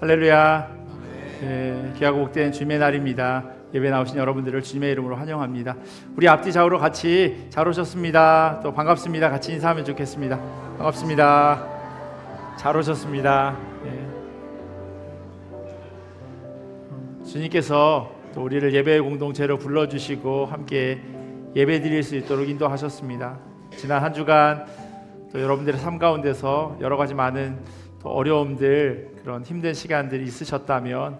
할렐루야. 귀하고 복된 주님의 날입니다. 예배 나오신 여러분들을 주님의 이름으로 환영합니다. 우리 앞뒤 좌우로 같이 잘 오셨습니다. 또 반갑습니다. 같이 인사하면 좋겠습니다. 반갑습니다. 잘 오셨습니다. 주님께서 또 우리를 예배의 공동체로 불러주시고 함께 예배 드릴 수 있도록 인도하셨습니다. 지난 한 주간 또 여러분들의 삶 가운데서 여러 가지 많은 또 어려움들, 그런 힘든 시간들이 있으셨다면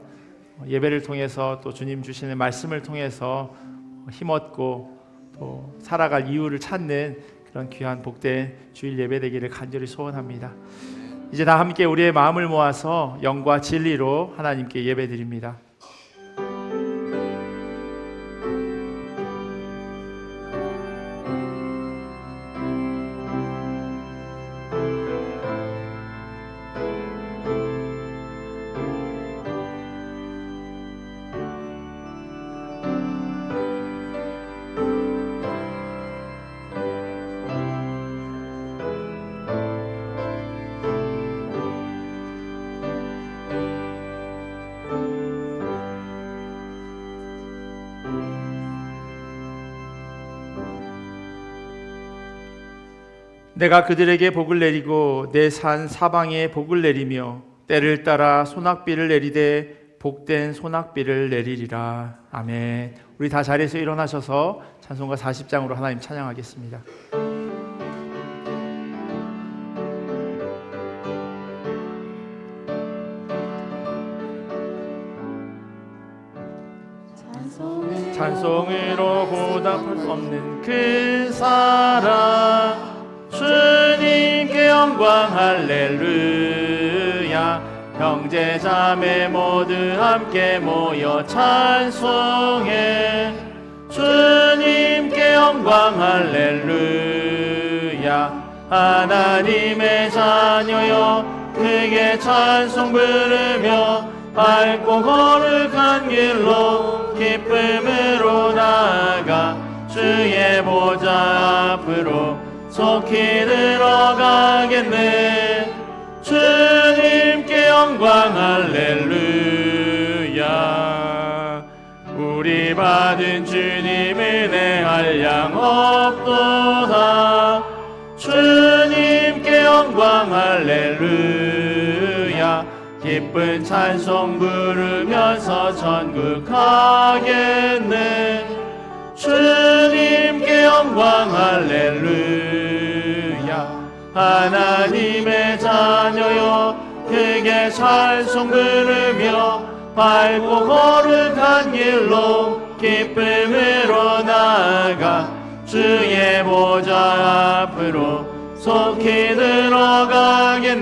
예배를 통해서 또 주님 주시는 말씀을 통해서 힘없고 또 살아갈 이유를 찾는 그런 귀한 복된 주일 예배 되기를 간절히 소원합니다. 이제 다 함께 우리의 마음을 모아서 영과 진리로 하나님께 예배 드립니다. 내가 그들에게 복을 내리고 내 산 사방에 복을 내리며 때를 따라 소낙비를 내리되 복된 소낙비를 내리리라. 아멘. 우리 다 자리에서 일어나셔서 찬송가 40장으로 하나님 찬양하겠습니다. 찬송으로 보답할 수 없는 그 사랑, 주님께 영광 할렐루야. 형제 자매 모두 함께 모여 찬송해. 주님께 영광 할렐루야. 하나님의 자녀여 크게 찬송 부르며 밝고 거룩한 길로 기쁨으로 나아가 주의 보좌 앞으로 속히 들어가겠네. 주님께 영광 할렐루야. 우리 받은 주님 은혜 한량 없도다. 주님께 영광 할렐루야. 기쁜 찬송 부르면서 천국 가겠네. 주님께 영광 할렐루야. 하나님의 자녀여 크게 찬송 부르며 밝고 거룩한 길로 기쁨으로 나아가 주의 보좌 앞으로 속히 들어가겠네.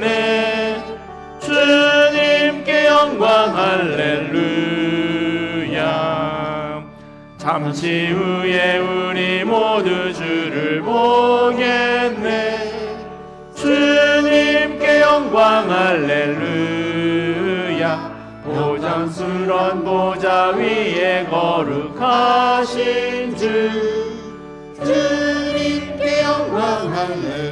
주님께 영광 할렐루야. 잠시 후에 우리 모두 주를 보겠네. 주님께 영광 할렐루야. 보장스런 보좌 위에 거룩하신 주, 주님께 영광 할렐루야.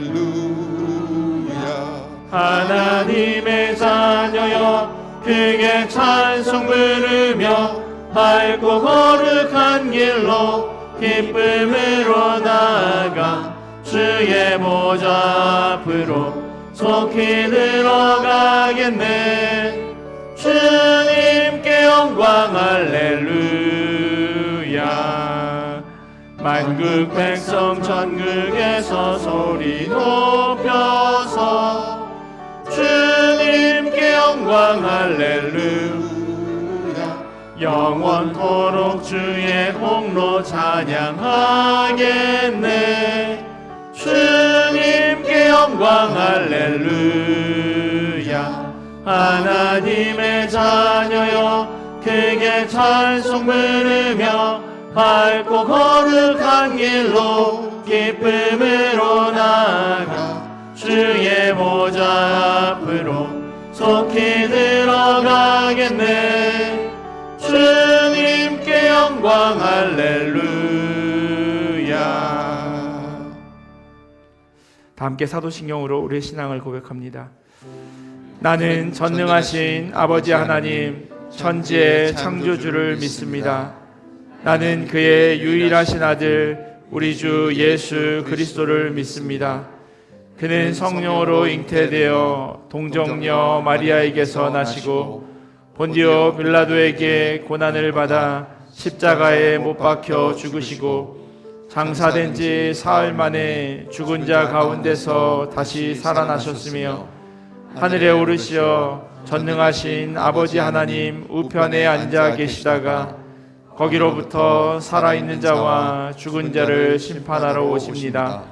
하나님의 자녀여 크게 찬송 부르며 밝고 거룩한 길로 기쁨으로 나아가 주의 보좌 앞으로 속히 들어가겠네. 주님께 영광 할렐루야. 만국 백성 천국에서 소리 높여서 주님께 영광 할렐루야. 영원토록 주의 공로 찬양하겠네. 주님께 영광 할렐루야. 하나님의 자녀여 크게 찬송 부르며 밝고 거룩한 길로 기쁨으로 나아가 주의 보좌 앞으로 속히 들어가겠네. 주님께 영광 할렐루야. 다 함께 사도신경으로 우리의 신앙을 고백합니다. 나는 전능하신 아버지 하나님 천지의 창조주를 믿습니다. 나는 그의 유일하신 아들 우리 주 예수 그리스도를 믿습니다. 그는 성령으로 잉태되어 동정녀 마리아에게서 나시고 본디오 빌라도에게 고난을 받아 십자가에 못 박혀 죽으시고 장사된 지 사흘 만에 죽은 자 가운데서 다시 살아나셨으며 하늘에 오르시어 전능하신 아버지 하나님 우편에 앉아 계시다가 거기로부터 살아있는 자와 죽은 자를 심판하러 오십니다.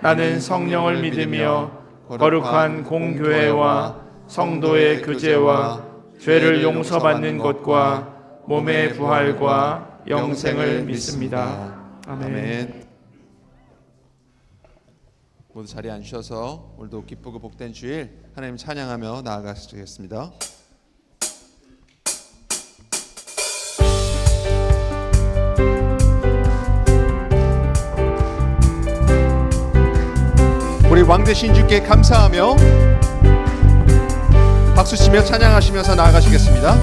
나는 성령을 믿으며 거룩한 공교회와 성도의 교제와 죄를 용서받는 것과 몸의 부활과 영생을 믿습니다. 아멘. 모두 자리에 앉으셔서 오늘도 기쁘고 복된 주일 하나님 찬양하며 나아가시겠습니다. 우리 왕되신 주께 감사하며 박수치며 찬양하시면서 나아가시겠습니다.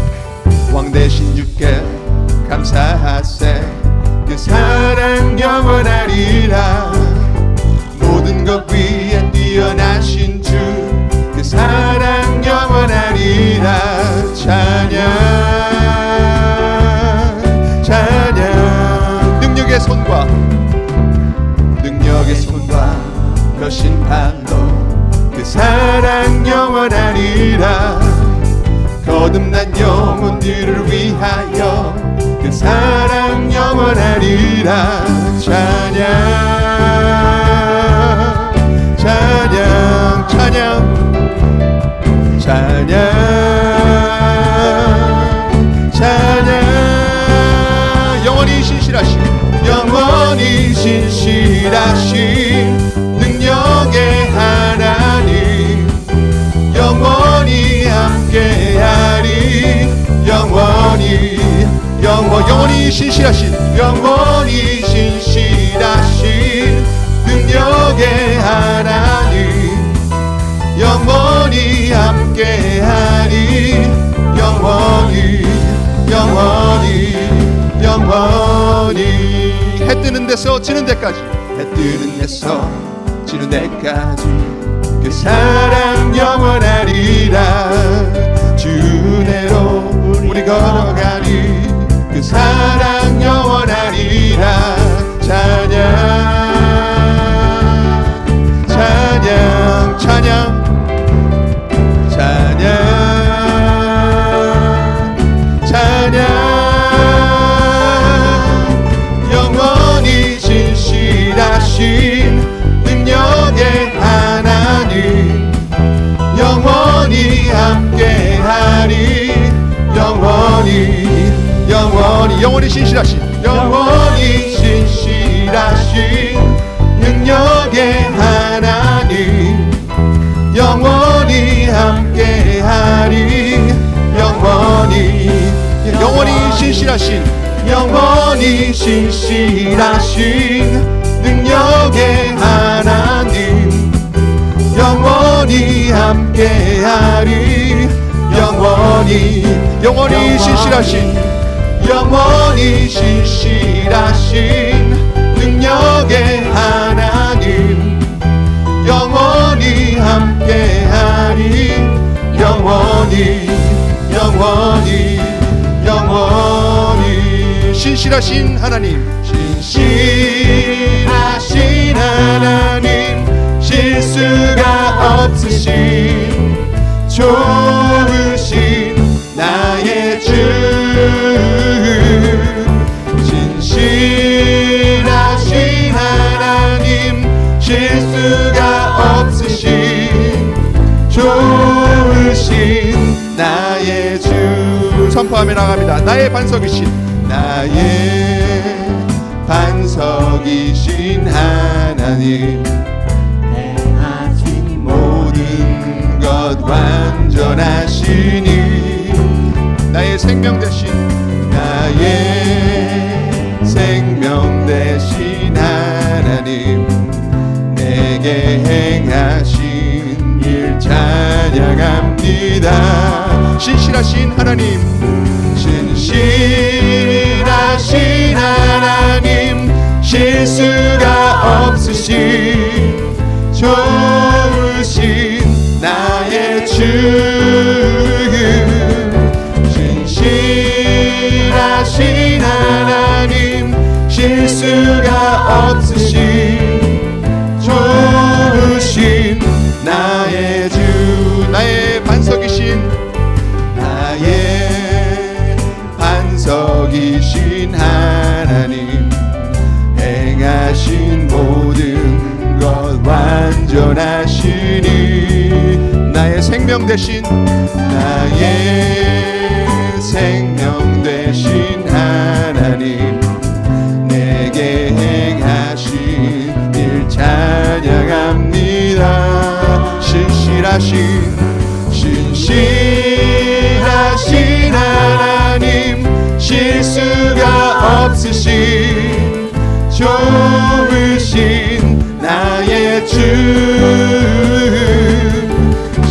왕되신 주께 감사하세 그 사랑 영원하리라 모든 것 위에 뛰어나신 주 그 사랑 영원하리라 찬양 찬양 능력의 손과 거신 팔로 그 사랑 영원하리라 거듭난 영혼들을 위하여 그 사랑 영원하리라 찬양 찬양 찬양 찬양 찬양 영원히 신실하신 영원히 신실하신 능력의 하나님 영원히 함께하리 영원히 신실하신 영원히 신실하신 능력의 하나님 영원히 함께하리 영원히 해 뜨는 데서 지는 데까지 해 뜨는 데서 지는 데까지 그 사랑 영원하리라 주 은혜로 우리 걸어가리 그 사랑 영원하리라 찬양 찬양 찬양 찬양 찬양 영원히 신실하신 능력의 하나님 영원히 함께하리 영원히 신실하신 능력의 하나님 영원히 함께하리 영원히 신실하신 능력의 하나님 영원히 함께하리 영원히 신실하신 능력의 하나님 영원히 함께하리 영원히 신실하신 하나님 실수가 없으신 좋으신 나의 주 진실하신 하나님 실수가 없으신 좋으신 나의 주 선포하며 나갑니다. 나의 반석이신 하나님 행하신 모든 것 완전하시니 나의 생명 대신 하나님 내게 행하신 일 찬양 찬양합니다. 신실하신 하나님, 신실하신 하나님, 실수가 없으신 좋으신 나의 주, 신실하신 하나님, 실수가 없으신 좋으신 나의 주, 나의 반석이신, 나의 반석이신 하나님, 행하신 모든 것 완전하시니, 나의 생명 되신, 나의 생명 되신 하나님, 내게 행하신 일 찬양합니다. 신실하신 하나님, 실수가 없으신 좋으신 나의 주,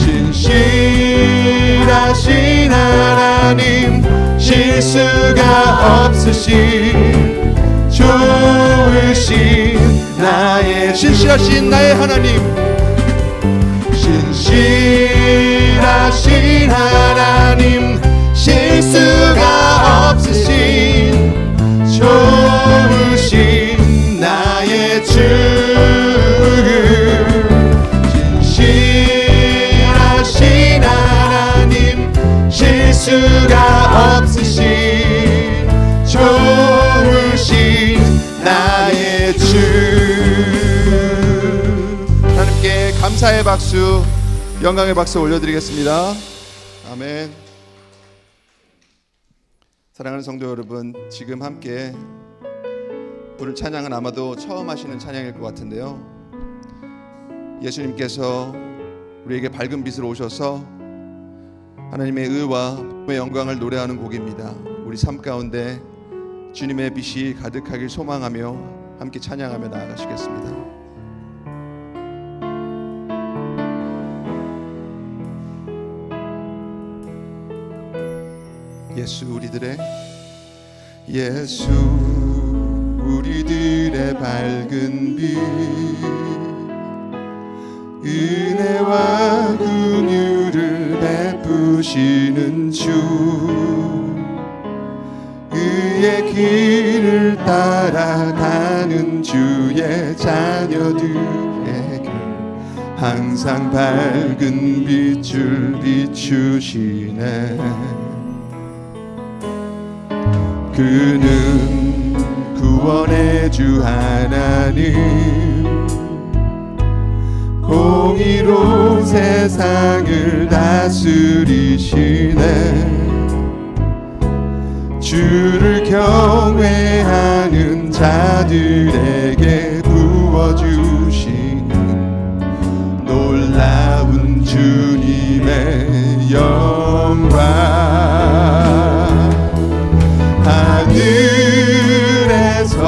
신실하신 하나님, 실수가 없으신 좋으신 나의, 신실하신 나의 하나님, 신실하신 하나님, 실수가 없으신 좋으신 나의 주, 신실하신 하나님, 실수가 없으신 좋으신 나의 주. 하나님께 감사의 박수, 영광의 박수 올려드리겠습니다. 아멘. 사랑하는 성도 여러분, 지금 함께 부를 찬양은 아마도 처음 하시는 찬양일 것 같은데요, 예수님께서 우리에게 밝은 빛으로 오셔서 하나님의 의와 복음의 영광을 노래하는 곡입니다. 우리 삶 가운데 주님의 빛이 가득하길 소망하며 함께 찬양하며 나아가시겠습니다. 예수 우리들의, 예수 우리들의 밝은 빛, 은혜와 긍휼을 베푸시는 주, 의의 길을 따라가는 주의 자녀들에게 항상 밝은 빛을 비추시네. 그는 구원의 주 하나님, 공의로 세상을 다스리시네. 주를 경외하는 자들에게 부어주시는 놀라운 주님의 영광, 하늘에서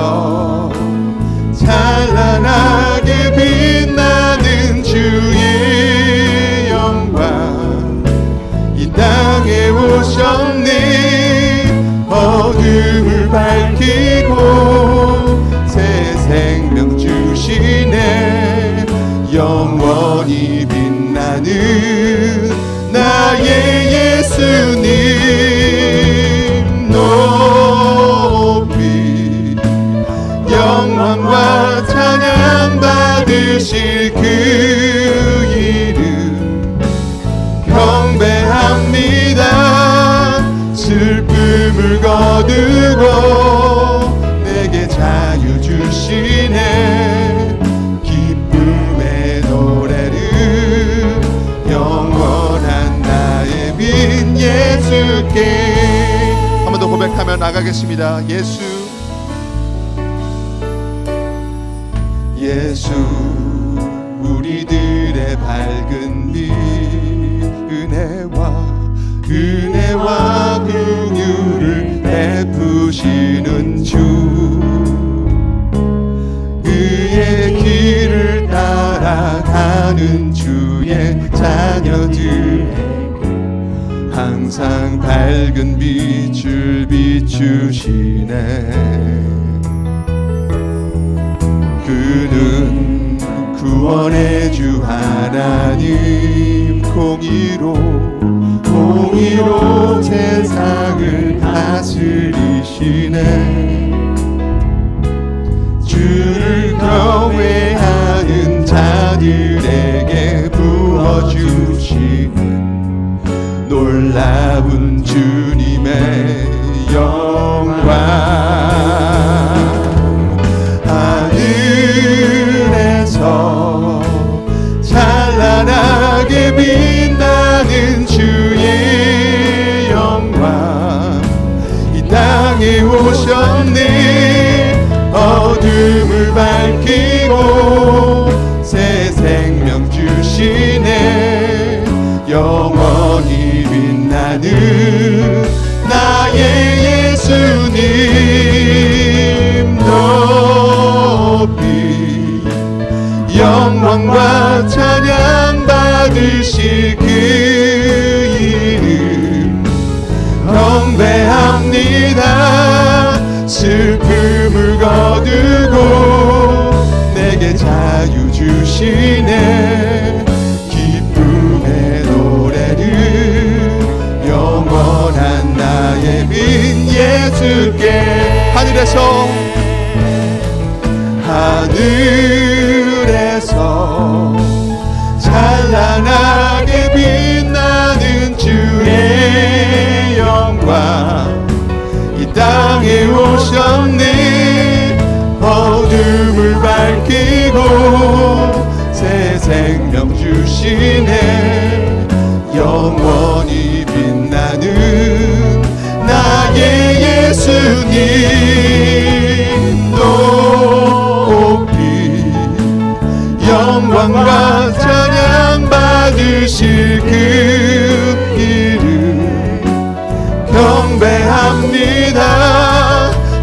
찬란하게 빛나는 주의 영광, 이 땅에 오셨네. 어둠을 밝히고 새 생명 주시네. 영원히 빛나는 나의 예수님 높이 영광과 찬양 받으실 그 이름 경배합니다. 슬픔을 거두고 내게 자유 주시네. 기쁨의 노래를 영원한 나의 빛 예수께. 한 번 더 고백하며 나가겠습니다. 예수 우리들의 밝은 빛, 은혜와 긍휼을 베푸시는 주, 의의 길을 따라가는 주의 자녀들 항상 밝은 빛을 비추시네. 그는 구원의 주 하나님, 공의로 세상을 다스리시네. 주를 경외하는 자들에게 부어주시는 놀라운 주님의 영광. 하늘에서 찬란하게 빛나는 주의 영광, 이 땅에 오셨네. 어둠을 밝히고 새 생명 주시네. 영원히 빛나는 나의 예수님 높이 영광과 찬양 받으실 그 이름 경배합니다. 슬픔을 거두고 내게 자유 주시네. 기쁨의 노래를 영원한 나의 빛 예수께. 하늘에서 찬란하게 빛나는 주의 영광, 이 땅에 오셨네. 어둠을 밝히고 새 생명 주시네. 영원히 빛나는 나의 예수님 높이 영광과 찬양 받으실 그 이름 경배합니다.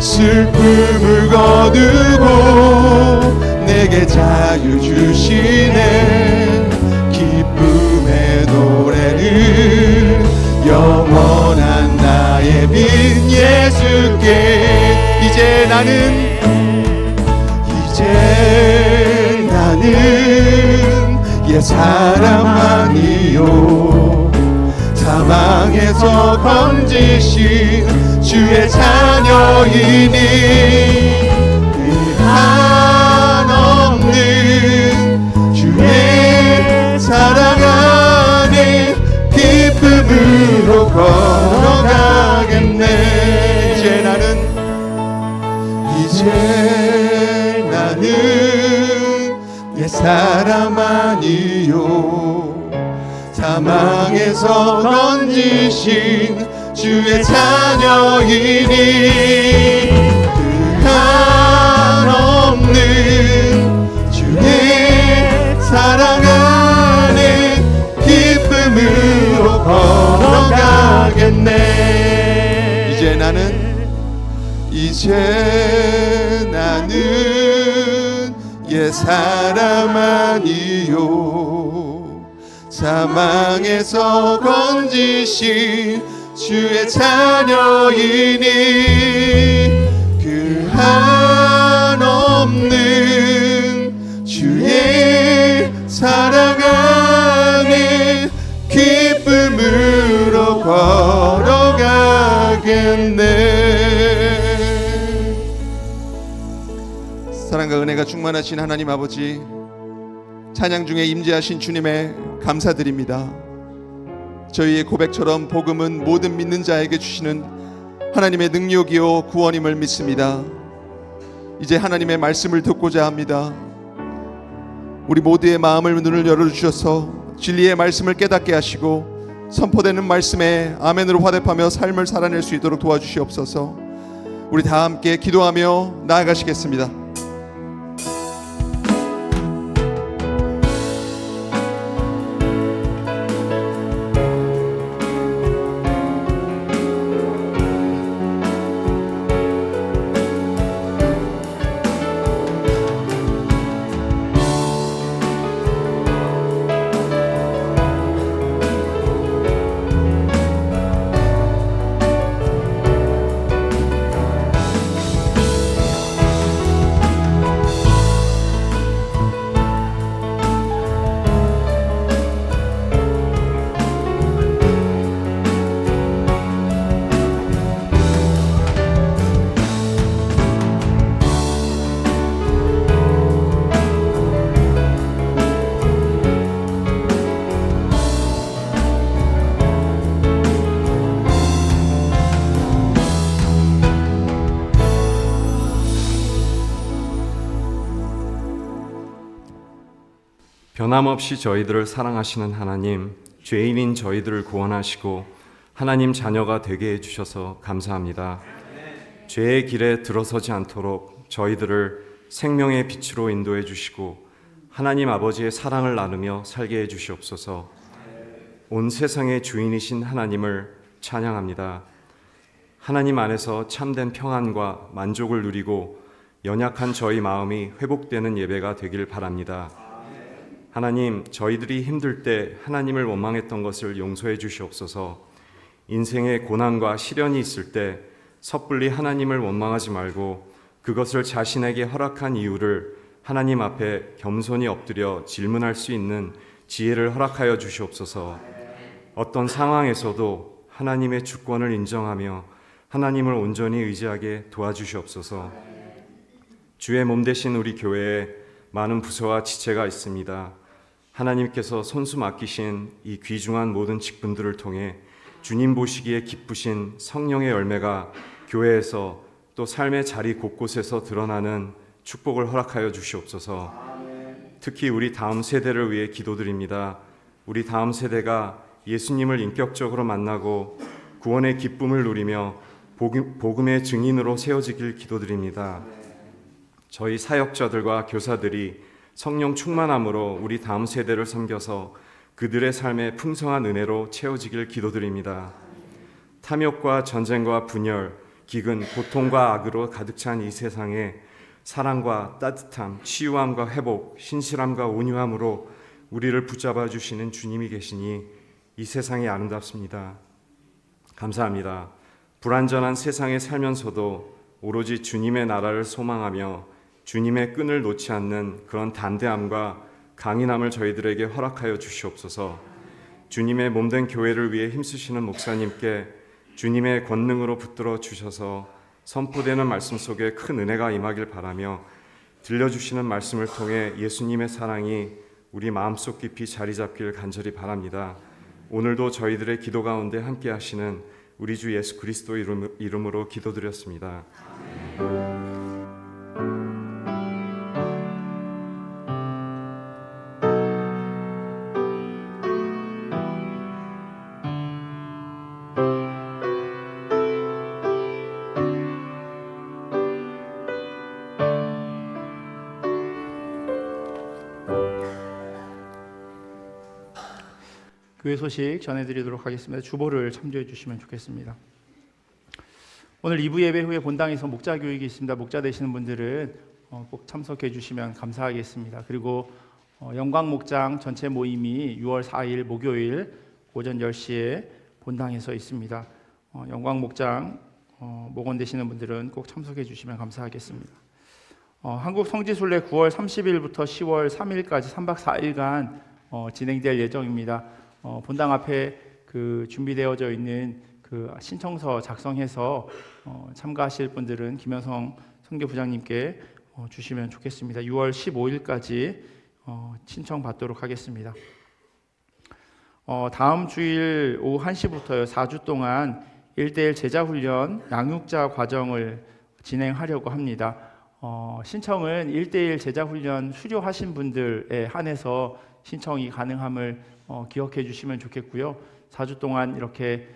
슬픔을 거두고 내게 자유 주시네. 기쁨의 노래를 영원한 나의 빛 예수께. 이제 나는 옛 사람 아니요, 사망에서 건지신 주의 자녀이니. 한없는 주의 사랑 안에 기쁨으로 걸어가겠네. 이제 나는 옛 사람 아니요, 사망에서 건지신 주의 자녀이니. 그 한없는 주의 사랑 안에 기쁨으로 걸어가겠네. 이제 나는 옛 사람 아니요, 사망에서 건지신 주의 자녀이니. 그 한없는 주의 사랑 안에 기쁨으로 걸어가겠네. 사랑과 은혜가 충만하신 하나님 아버지, 찬양 중에 임재하신 주님의 감사드립니다. 저희의 고백처럼 복음은 모든 믿는 자에게 주시는 하나님의 능력이요 구원임을 믿습니다. 이제 하나님의 말씀을 듣고자 합니다. 우리 모두의 마음을 눈을 열어주셔서 진리의 말씀을 깨닫게 하시고 선포되는 말씀에 아멘으로 화답하며 삶을 살아낼 수 있도록 도와주시옵소서. 우리 다 함께 기도하며 나아가시겠습니다. 변함없이 저희들을 사랑하시는 하나님, 죄인인 저희들을 구원하시고 하나님 자녀가 되게 해주셔서 감사합니다. 죄의 길에 들어서지 않도록 저희들을 생명의 빛으로 인도해 주시고 하나님 아버지의 사랑을 나누며 살게 해 주시옵소서. 온 세상의 주인이신 하나님을 찬양합니다. 하나님 안에서 참된 평안과 만족을 누리고 연약한 저희 마음이 회복되는 예배가 되길 바랍니다. 하나님, 저희들이 힘들 때 하나님을 원망했던 것을 용서해 주시옵소서. 인생의 고난과 시련이 있을 때 섣불리 하나님을 원망하지 말고 그것을 자신에게 허락한 이유를 하나님 앞에 겸손히 엎드려 질문할 수 있는 지혜를 허락하여 주시옵소서. 어떤 상황에서도 하나님의 주권을 인정하며 하나님을 온전히 의지하게 도와주시옵소서. 주의 몸 되신 우리 교회에 많은 부서와 지체가 있습니다. 하나님께서 손수 맡기신 이 귀중한 모든 직분들을 통해 주님 보시기에 기쁘신 성령의 열매가 교회에서 또 삶의 자리 곳곳에서 드러나는 축복을 허락하여 주시옵소서. 특히 우리 다음 세대를 위해 기도드립니다. 우리 다음 세대가 예수님을 인격적으로 만나고 구원의 기쁨을 누리며 복음의 증인으로 세워지길 기도드립니다. 저희 사역자들과 교사들이 성령 충만함으로 우리 다음 세대를 섬겨서 그들의 삶에 풍성한 은혜로 채워지길 기도드립니다. 탐욕과 전쟁과 분열, 기근, 고통과 악으로 가득 찬 이 세상에 사랑과 따뜻함, 치유함과 회복, 신실함과 온유함으로 우리를 붙잡아 주시는 주님이 계시니 이 세상이 아름답습니다. 감사합니다. 불완전한 세상에 살면서도 오로지 주님의 나라를 소망하며 주님의 끈을 놓지 않는 그런 담대함과 강인함을 저희들에게 허락하여 주시옵소서. 주님의 몸된 교회를 위해 힘쓰시는 목사님께 주님의 권능으로 붙들어 주셔서 선포되는 말씀 속에 큰 은혜가 임하길 바라며 들려주시는 말씀을 통해 예수님의 사랑이 우리 마음속 깊이 자리 잡길 간절히 바랍니다. 오늘도 저희들의 기도 가운데 함께 하시는 우리 주 예수 그리스도 이름으로 기도드렸습니다. 교회 소식 전해드리도록 하겠습니다. 주보를 참조해 주시면 좋겠습니다. 오늘 2부 예배 후에 본당에서 목자 교육이 있습니다. 목자 되시는 분들은 꼭 참석해 주시면 감사하겠습니다. 그리고 영광 목장 전체 모임이 6월 4일 목요일 오전 10시에 본당에서 있습니다. 영광 목장 목원 되시는 분들은 꼭 참석해 주시면 감사하겠습니다. 한국 성지순례 9월 30일부터 10월 3일까지 3박 4일간 진행될 예정입니다. 본당 앞에 그 준비되어져 있는 그 신청서 작성해서 참가하실 분들은 김현성 선교부장님께 주시면 좋겠습니다. 6월 15일까지 신청 받도록 하겠습니다. 다음 주일 오후 1시부터요 4주 동안 1대1 제자훈련 양육자 과정을 진행하려고 합니다. 신청은 1대1 제자훈련 수료하신 분들에 한해서 신청이 가능함을 기억해 주시면 좋겠고요. 4주 동안 이렇게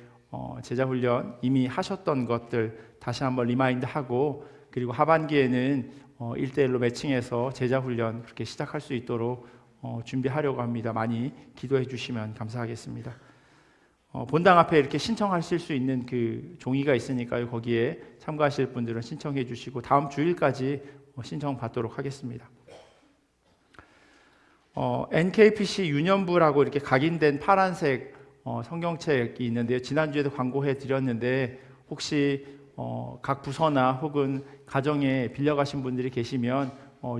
제자훈련 이미 하셨던 것들 다시 한번 리마인드하고 그리고 하반기에는 1대1로 매칭해서 제자훈련 그렇게 시작할 수 있도록 준비하려고 합니다. 많이 기도해 주시면 감사하겠습니다. 본당 앞에 이렇게 신청하실 수 있는 그 종이가 있으니까요. 거기에 참가하실 분들은 신청해 주시고 다음 주일까지 신청 받도록 하겠습니다. NKPC 유년부라고 이렇게 각인된 파란색 성경책이 있는데요. 지난주에도 광고해 드렸는데 혹시 각 부서나 혹은 가정에 빌려가신 분들이 계시면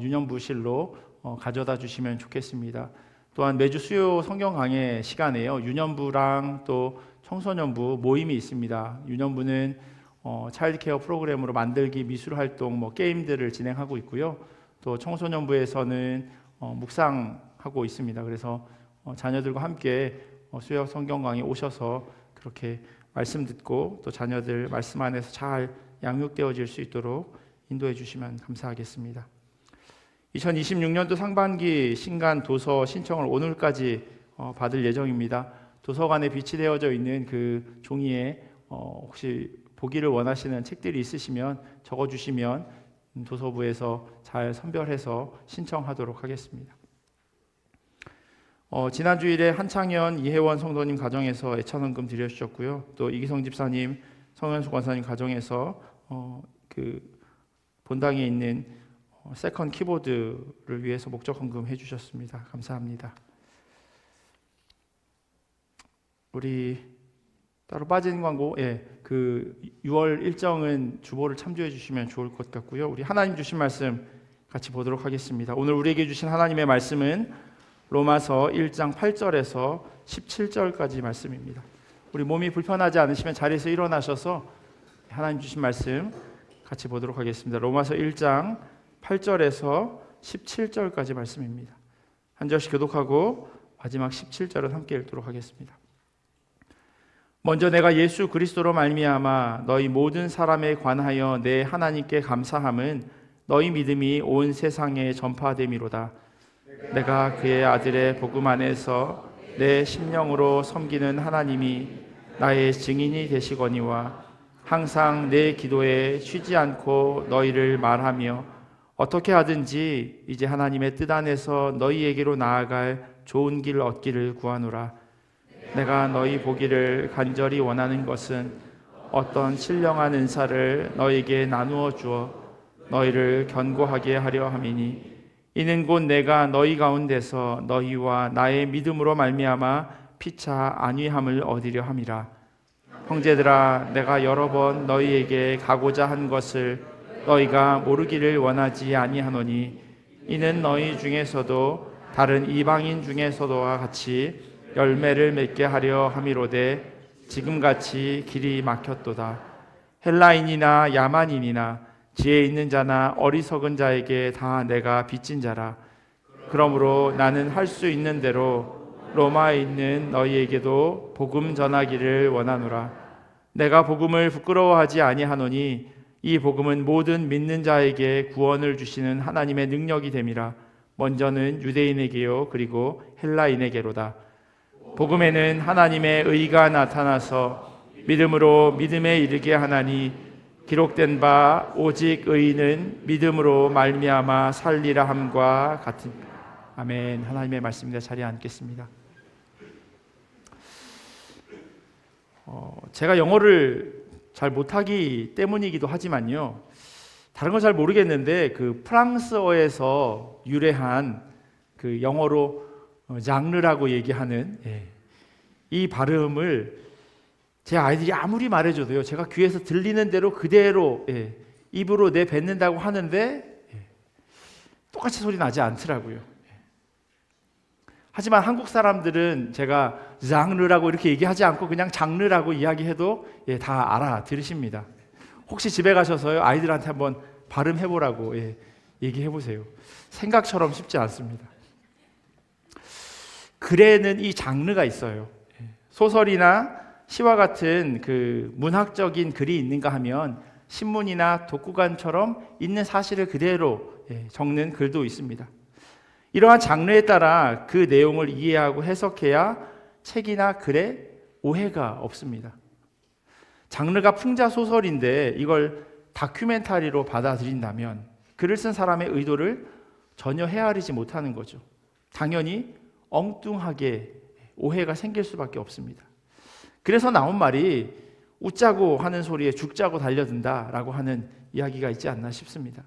유년부실로 가져다 주시면 좋겠습니다. 또한 매주 수요 성경 강해 시간에요. 유년부랑 또 청소년부 모임이 있습니다. 유년부는 차일드케어 프로그램으로 만들기 미술 활동, 게임들을 진행하고 있고요. 또 청소년부에서는 묵상하고 있습니다. 그래서 자녀들과 함께 수요 성경 강의 오셔서 그렇게 말씀 듣고 또 자녀들 말씀 안에서 잘 양육되어질 수 있도록 인도해 주시면 감사하겠습니다. 2026년도 상반기 신간 도서 신청을 오늘까지 받을 예정입니다. 도서관에 비치되어져 있는 그 종이에 혹시 보기를 원하시는 책들이 있으시면 적어주시면 도서부에서 잘 선별해서 신청하도록 하겠습니다. 지난 주일에 한창현 이혜원 성도님 가정에서 애찬헌금 드려주셨고요. 또 이기성 집사님, 성현수 권사님 가정에서 그 본당에 있는 세컨 키보드를 위해서 목적 헌금 해주셨습니다. 감사합니다. 우리 따로 빠진 광고, 그 6월 일정은 주보를 참조해 주시면 좋을 것 같고요. 우리 하나님 주신 말씀 같이 보도록 하겠습니다. 오늘 우리에게 주신 하나님의 말씀은 로마서 1장 8절에서 17절까지 말씀입니다. 우리 몸이 불편하지 않으시면 자리에서 일어나셔서 하나님 주신 말씀 같이 보도록 하겠습니다. 로마서 1장 8절에서 17절까지 말씀입니다. 한 절씩 교독하고 마지막 17절은 함께 읽도록 하겠습니다. 먼저 내가 예수 그리스도로 말미암아 너희 모든 사람에 관하여 내 하나님께 감사함은 너희 믿음이 온 세상에 전파됨이로다. 내가 그의 아들의 복음 안에서 내 심령으로 섬기는 하나님이 나의 증인이 되시거니와 항상 내 기도에 쉬지 않고 너희를 말하며 어떻게 하든지 이제 하나님의 뜻 안에서 너희에게로 나아갈 좋은 길 얻기를 구하노라. 내가 너희 보기를 간절히 원하는 것은 어떤 신령한 은사를 너희에게 나누어 주어 너희를 견고하게 하려 함이니 이는 곧 내가 너희 가운데서 너희와 나의 믿음으로 말미암아 피차 안위함을 얻으려 함이라. 형제들아, 내가 여러 번 너희에게 가고자 한 것을 너희가 모르기를 원하지 아니하노니 이는 너희 중에서도 다른 이방인 중에서도와 같이 열매를 맺게 하려 함이로되 지금같이 길이 막혔도다. 헬라인이나 야만인이나 지혜 있는 자나 어리석은 자에게 다 내가 빚진 자라. 그러므로 나는 할 수 있는 대로 로마에 있는 너희에게도 복음 전하기를 원하노라. 내가 복음을 부끄러워하지 아니하노니 이 복음은 모든 믿는 자에게 구원을 주시는 하나님의 능력이 됨이라. 먼저는 유대인에게요 그리고 헬라인에게로다. 복음에는 하나님의 의가 나타나서 믿음으로 믿음에 이르게 하나니 기록된 바 오직 의인은 믿음으로 말미암아 살리라 함과 같은. 아멘. 하나님의 말씀입니다. 자리에 앉겠습니다. 제가 영어를 잘 못하기 때문이기도 하지만요, 다른 건 잘 모르겠는데 그 프랑스어에서 유래한 그 영어로 장르라고 얘기하는 이 발음을 제 아이들이 아무리 말해줘도요, 제가 귀에서 들리는 대로 그대로 입으로 내뱉는다고 하는데 똑같이 소리 나지 않더라고요. 하지만 한국 사람들은 제가 장르라고 이렇게 얘기하지 않고 그냥 장르라고 이야기해도 다 알아들으십니다. 혹시 집에 가셔서요, 아이들한테 한번 발음해보라고 얘기해보세요. 생각처럼 쉽지 않습니다. 글에는 이 장르가 있어요. 소설이나 시와 같은 그 문학적인 글이 있는가 하면 신문이나 독후간처럼 있는 사실을 그대로 적는 글도 있습니다. 이러한 장르에 따라 그 내용을 이해하고 해석해야 책이나 글에 오해가 없습니다. 장르가 풍자소설인데 이걸 다큐멘터리로 받아들인다면 글을 쓴 사람의 의도를 전혀 헤아리지 못하는 거죠. 당연히 엉뚱하게 오해가 생길 수밖에 없습니다. 그래서 나온 말이 웃자고 하는 소리에 죽자고 달려든다라고 하는 이야기가 있지 않나 싶습니다.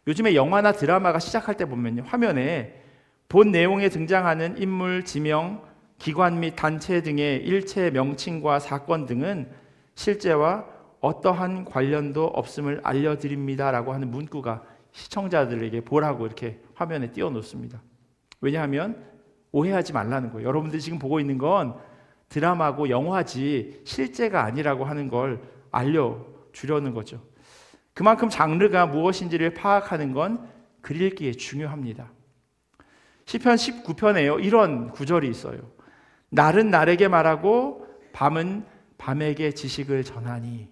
요즘에 영화나 드라마가 시작할 때 보면요, 화면에 본 내용에 등장하는 인물, 지명, 기관 및 단체 등의 일체 명칭과 사건 등은 실제와 어떠한 관련도 없음을 알려드립니다라고 하는 문구가 시청자들에게 보라고 이렇게 화면에 띄워놓습니다. 왜냐하면 오해하지 말라는 거예요. 여러분들이 지금 보고 있는 건 드라마고 영화지 실제가 아니라고 하는 걸 알려주려는 거죠. 그만큼 장르가 무엇인지를 파악하는 건 글 읽기에 중요합니다. 시편 19편에요, 이런 구절이 있어요. 날은 날에게 말하고 밤은 밤에게 지식을 전하니.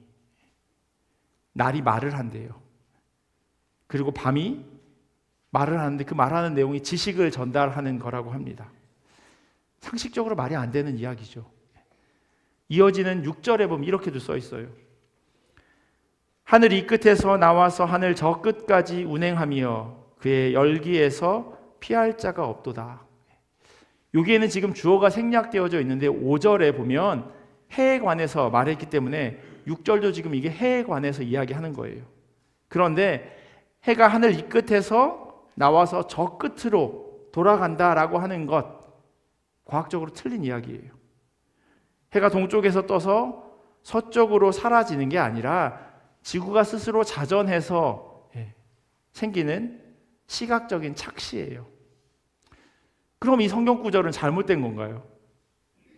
날이 말을 한대요. 그리고 밤이 말을 하는데 그 말하는 내용이 지식을 전달하는 거라고 합니다. 상식적으로 말이 안 되는 이야기죠. 이어지는 6절에 보면 이렇게도 써 있어요. 하늘 이 끝에서 나와서 하늘 저 끝까지 운행하며 그의 열기에서 피할 자가 없도다. 여기에는 지금 주어가 생략되어져 있는데 5절에 보면 해에 관해서 말했기 때문에 6절도 지금 이게 해에 관해서 이야기하는 거예요. 그런데 해가 하늘 이 끝에서 나와서 저 끝으로 돌아간다라고 하는 것, 과학적으로 틀린 이야기예요. 해가 동쪽에서 떠서 서쪽으로 사라지는 게 아니라 지구가 스스로 자전해서 생기는 시각적인 착시예요. 그럼 이 성경 구절은 잘못된 건가요?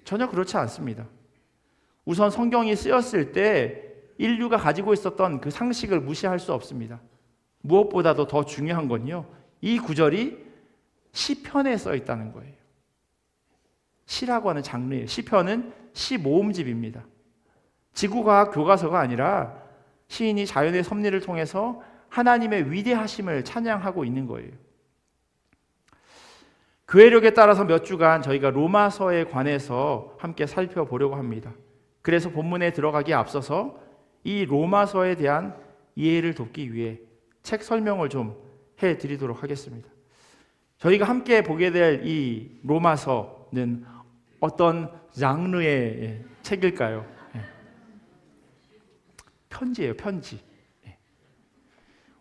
전혀 그렇지 않습니다. 우선 성경이 쓰였을 때 인류가 가지고 있었던 그 상식을 무시할 수 없습니다. 무엇보다도 더 중요한 건요, 이 구절이 시편에 써 있다는 거예요. 시라고 하는 장르예요. 시편은 시 모음집입니다. 지구과학 교과서가 아니라 시인이 자연의 섭리를 통해서 하나님의 위대하심을 찬양하고 있는 거예요. 교회력에 따라서 몇 주간 저희가 로마서에 관해서 함께 살펴보려고 합니다. 그래서 본문에 들어가기에 앞서서 이 로마서에 대한 이해를 돕기 위해 책 설명을 좀 해드리도록 하겠습니다. 저희가 함께 보게 될 이 로마서는 어떤 장르의 책일까요? 편지예요, 편지.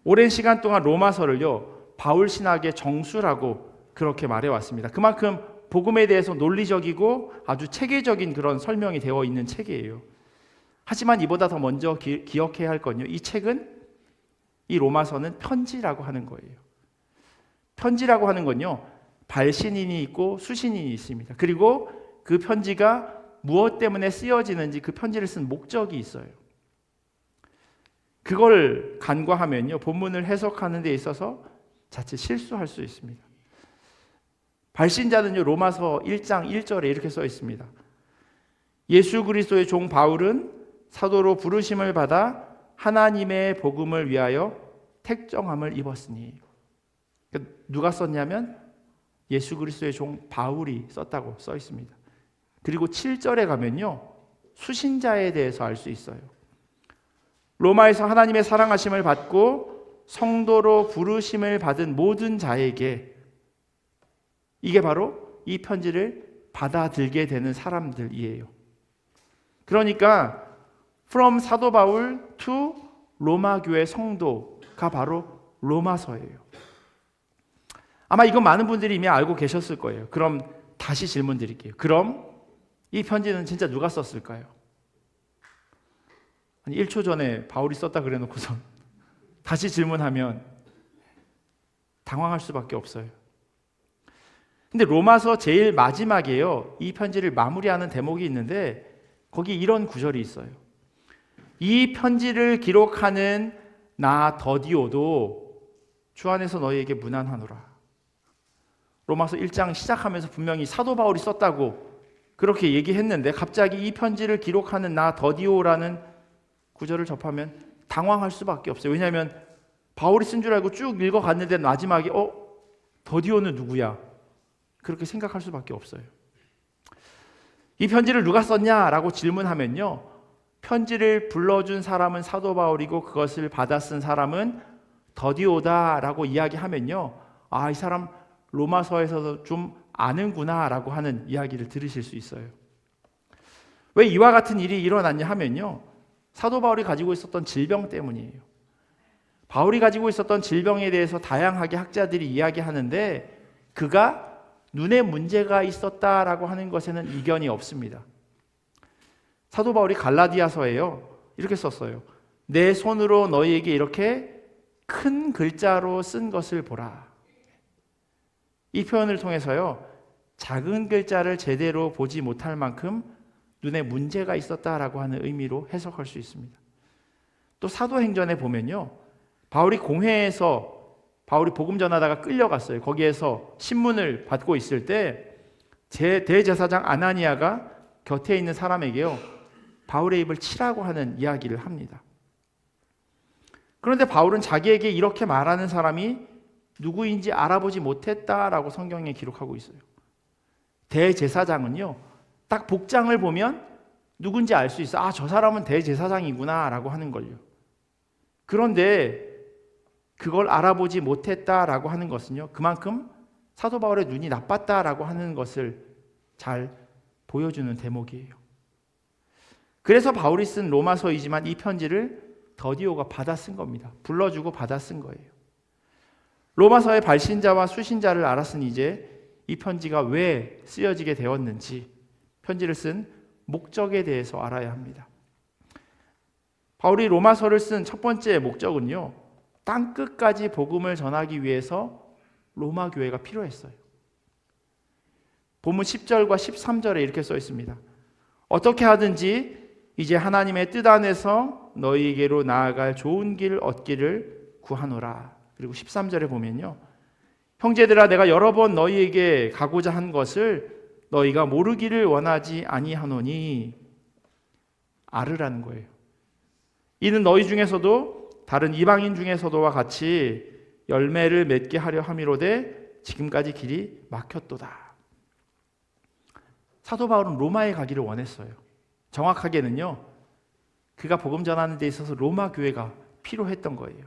오랜 시간 동안 로마서를요, 바울 신학의 정수라고 그렇게 말해왔습니다. 그만큼 복음에 대해서 논리적이고 아주 체계적인 그런 설명이 되어 있는 책이에요. 하지만 이보다 더 먼저 기억해야 할 건요, 이 책은, 이 로마서는 편지라고 하는 거예요. 편지라고 하는 건요, 발신인이 있고 수신인이 있습니다. 그리고 그 편지가 무엇 때문에 쓰여지는지 그 편지를 쓴 목적이 있어요. 그걸 간과하면요, 본문을 해석하는 데 있어서 자칫 실수할 수 있습니다. 발신자는요, 로마서 1장 1절에 이렇게 써 있습니다. 예수 그리스도의 종 바울은 사도로 부르심을 받아 하나님의 복음을 위하여 택정함을 입었으니. 그러니까 누가 썼냐면 예수 그리스도의 종 바울이 썼다고 써 있습니다. 그리고 7절에 가면요, 수신자에 대해서 알 수 있어요. 로마에서 하나님의 사랑하심을 받고 성도로 부르심을 받은 모든 자에게, 이게 바로 이 편지를 받아들게 되는 사람들이에요. 그러니까 from 사도 바울 to 로마 교회 성도가 바로 로마서예요. 아마 이건 많은 분들이 이미 알고 계셨을 거예요. 그럼 다시 질문 드릴게요. 그럼 이 편지는 진짜 누가 썼을까요? 아니 1초 전에 바울이 썼다 그래 놓고서 다시 질문하면 당황할 수밖에 없어요. 근데 로마서 제일 마지막에요, 이 편지를 마무리하는 대목이 있는데 거기 이런 구절이 있어요. 이 편지를 기록하는 나 더디오도 주 안에서 너희에게 무난하노라. 로마서 1장 시작하면서 분명히 사도 바울이 썼다고 그렇게 얘기했는데 갑자기 이 편지를 기록하는 나 더디오라는 구절을 접하면 당황할 수밖에 없어요. 왜냐하면 바울이 쓴 줄 알고 쭉 읽어갔는데 마지막에 더디오는 누구야? 그렇게 생각할 수밖에 없어요. 이 편지를 누가 썼냐라고 질문하면요, 편지를 불러준 사람은 사도 바울이고 그것을 받아 쓴 사람은 더디오다라고 이야기하면요, 아, 이 사람 로마서에서도 좀 아는구나라고 하는 이야기를 들으실 수 있어요. 왜 이와 같은 일이 일어났냐 하면요, 사도 바울이 가지고 있었던 질병 때문이에요. 바울이 가지고 있었던 질병에 대해서 다양하게 학자들이 이야기하는데 그가 눈에 문제가 있었다라고 하는 것에는 이견이 없습니다. 사도 바울이 갈라디아서에요, 이렇게 썼어요. 내 손으로 너희에게 이렇게 큰 글자로 쓴 것을 보라. 이 표현을 통해서요, 작은 글자를 제대로 보지 못할 만큼 눈에 문제가 있었다라고 하는 의미로 해석할 수 있습니다. 또 사도행전에 보면요, 바울이 공회에서 바울이 복음 전하다가 끌려갔어요. 거기에서 신문을 받고 있을 때 대제사장 아나니아가 곁에 있는 사람에게요, 바울의 입을 치라고 하는 이야기를 합니다. 그런데 바울은 자기에게 이렇게 말하는 사람이 누구인지 알아보지 못했다라고 성경에 기록하고 있어요. 대제사장은요, 딱 복장을 보면 누군지 알 수 있어. 아, 저 사람은 대제사장이구나 라고 하는 걸요. 그런데 그걸 알아보지 못했다라고 하는 것은요, 그만큼 사도 바울의 눈이 나빴다라고 하는 것을 잘 보여주는 대목이에요. 그래서 바울이 쓴 로마서이지만 이 편지를 더디오가 받아 쓴 겁니다. 불러주고 받아 쓴 거예요. 로마서의 발신자와 수신자를 알았으니 이제 이 편지가 왜 쓰여지게 되었는지, 편지를 쓴 목적에 대해서 알아야 합니다. 바울이 로마서를 쓴 첫 번째 목적은요, 땅끝까지 복음을 전하기 위해서 로마 교회가 필요했어요. 본문 10절과 13절에 이렇게 써 있습니다. 어떻게 하든지 이제 하나님의 뜻 안에서 너희에게로 나아갈 좋은 길 얻기를 구하노라. 그리고 13절에 보면요, 형제들아 내가 여러 번 너희에게 가고자 한 것을 너희가 모르기를 원하지 아니하노니 알으라는 거예요. 이는 너희 중에서도 다른 이방인 중에서도와 같이 열매를 맺게 하려 함이로되 지금까지 길이 막혔도다. 사도 바울은 로마에 가기를 원했어요. 정확하게는요, 그가 복음 전하는 데 있어서 로마 교회가 필요했던 거예요.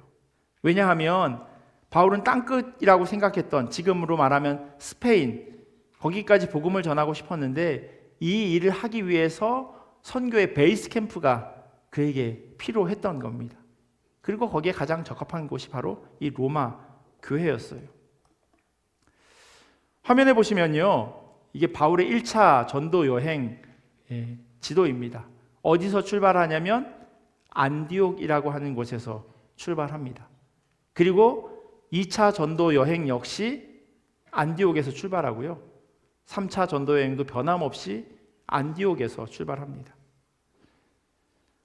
왜냐하면 바울은 땅끝이라고 생각했던, 지금으로 말하면 스페인, 거기까지 복음을 전하고 싶었는데 이 일을 하기 위해서 선교의 베이스 캠프가 그에게 필요했던 겁니다. 그리고 거기에 가장 적합한 곳이 바로 이 로마 교회였어요. 화면에 보시면요, 이게 바울의 1차 전도 여행 지도입니다. 어디서 출발하냐면 안디옥이라고 하는 곳에서 출발합니다. 그리고 2차 전도 여행 역시 안디옥에서 출발하고요, 3차 전도 여행도 변함없이 안디옥에서 출발합니다.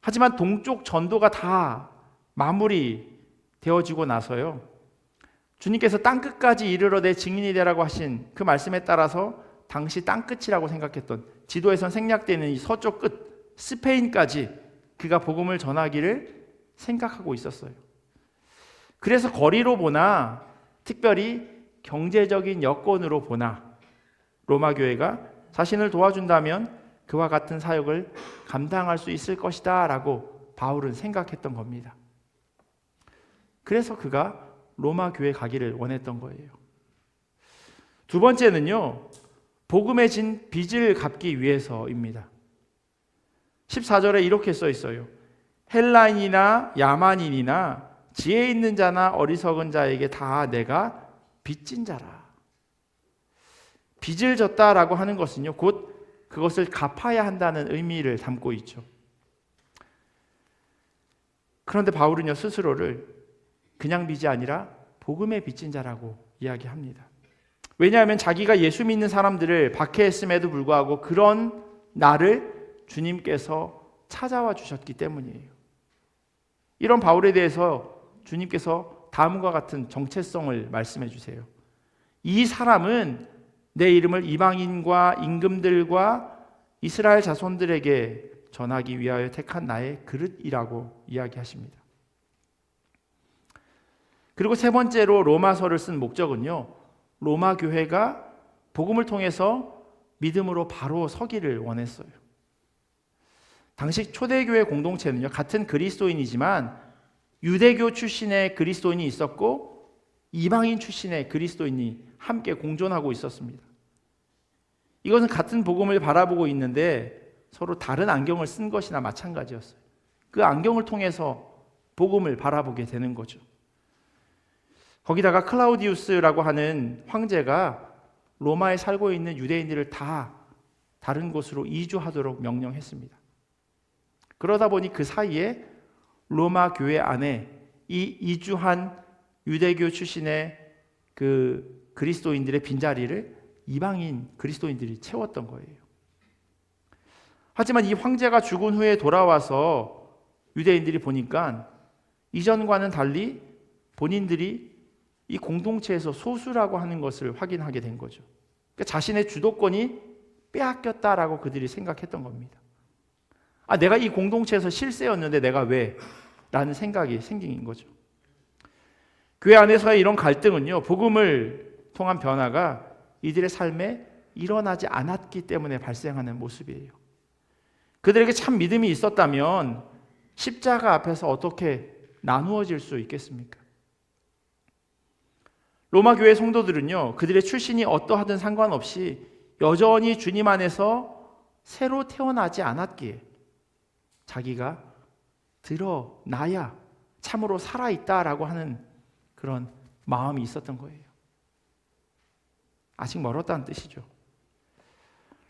하지만 동쪽 전도가 다 마무리 되어지고 나서요, 주님께서 땅끝까지 이르러 내 증인이 되라고 하신 그 말씀에 따라서 당시 땅끝이라고 생각했던, 지도에선 생략되는 이 서쪽 끝 스페인까지 그가 복음을 전하기를 생각하고 있었어요. 그래서 거리로 보나, 특별히 경제적인 여건으로 보나 로마 교회가 자신을 도와준다면 그와 같은 사역을 감당할 수 있을 것이다 라고 바울은 생각했던 겁니다. 그래서 그가 로마 교회에 가기를 원했던 거예요. 두 번째는요, 복음에 진 빚을 갚기 위해서입니다. 14절에 이렇게 써 있어요. 헬라인이나 야만인이나 지혜 있는 자나 어리석은 자에게 다 내가 빚진 자라. 빚을 졌다라고 하는 것은요, 곧 그것을 갚아야 한다는 의미를 담고 있죠. 그런데 바울은요, 스스로를 그냥 빚이 아니라 복음에 빚진 자라고 이야기합니다. 왜냐하면 자기가 예수 믿는 사람들을 박해했음에도 불구하고 그런 나를 주님께서 찾아와 주셨기 때문이에요. 이런 바울에 대해서 주님께서 다음과 같은 정체성을 말씀해 주세요. 이 사람은 내 이름을 이방인과 임금들과 이스라엘 자손들에게 전하기 위하여 택한 나의 그릇이라고 이야기하십니다. 그리고 세 번째로 로마서를 쓴 목적은요, 로마 교회가 복음을 통해서 믿음으로 바로 서기를 원했어요. 당시 초대교회 공동체는요, 같은 그리스도인이지만 유대교 출신의 그리스도인이 있었고 이방인 출신의 그리스도인이 함께 공존하고 있었습니다. 이것은 같은 복음을 바라보고 있는데 서로 다른 안경을 쓴 것이나 마찬가지였어요. 그 안경을 통해서 복음을 바라보게 되는 거죠. 거기다가 클라우디우스라고 하는 황제가 로마에 살고 있는 유대인들을 다 다른 곳으로 이주하도록 명령했습니다. 그러다 보니 그 사이에 로마 교회 안에 이 이주한 유대교 출신의 그 그리스도인들의 빈자리를 이방인 그리스도인들이 채웠던 거예요. 하지만 이 황제가 죽은 후에 돌아와서 유대인들이 보니까 이전과는 달리 본인들이 이 공동체에서 소수라고 하는 것을 확인하게 된 거죠. 그러니까 자신의 주도권이 빼앗겼다라고 그들이 생각했던 겁니다. 아, 내가 이 공동체에서 실세였는데 내가 왜? 라는 생각이 생긴 거죠. 교회 안에서의 이런 갈등은요, 복음을 통한 변화가 이들의 삶에 일어나지 않았기 때문에 발생하는 모습이에요. 그들에게 참 믿음이 있었다면 십자가 앞에서 어떻게 나누어질 수 있겠습니까? 로마 교회 성도들은요, 그들의 출신이 어떠하든 상관없이 여전히 주님 안에서 새로 태어나지 않았기에 자기가 드러나야 참으로 살아있다라고 하는 그런 마음이 있었던 거예요. 아직 멀었다는 뜻이죠.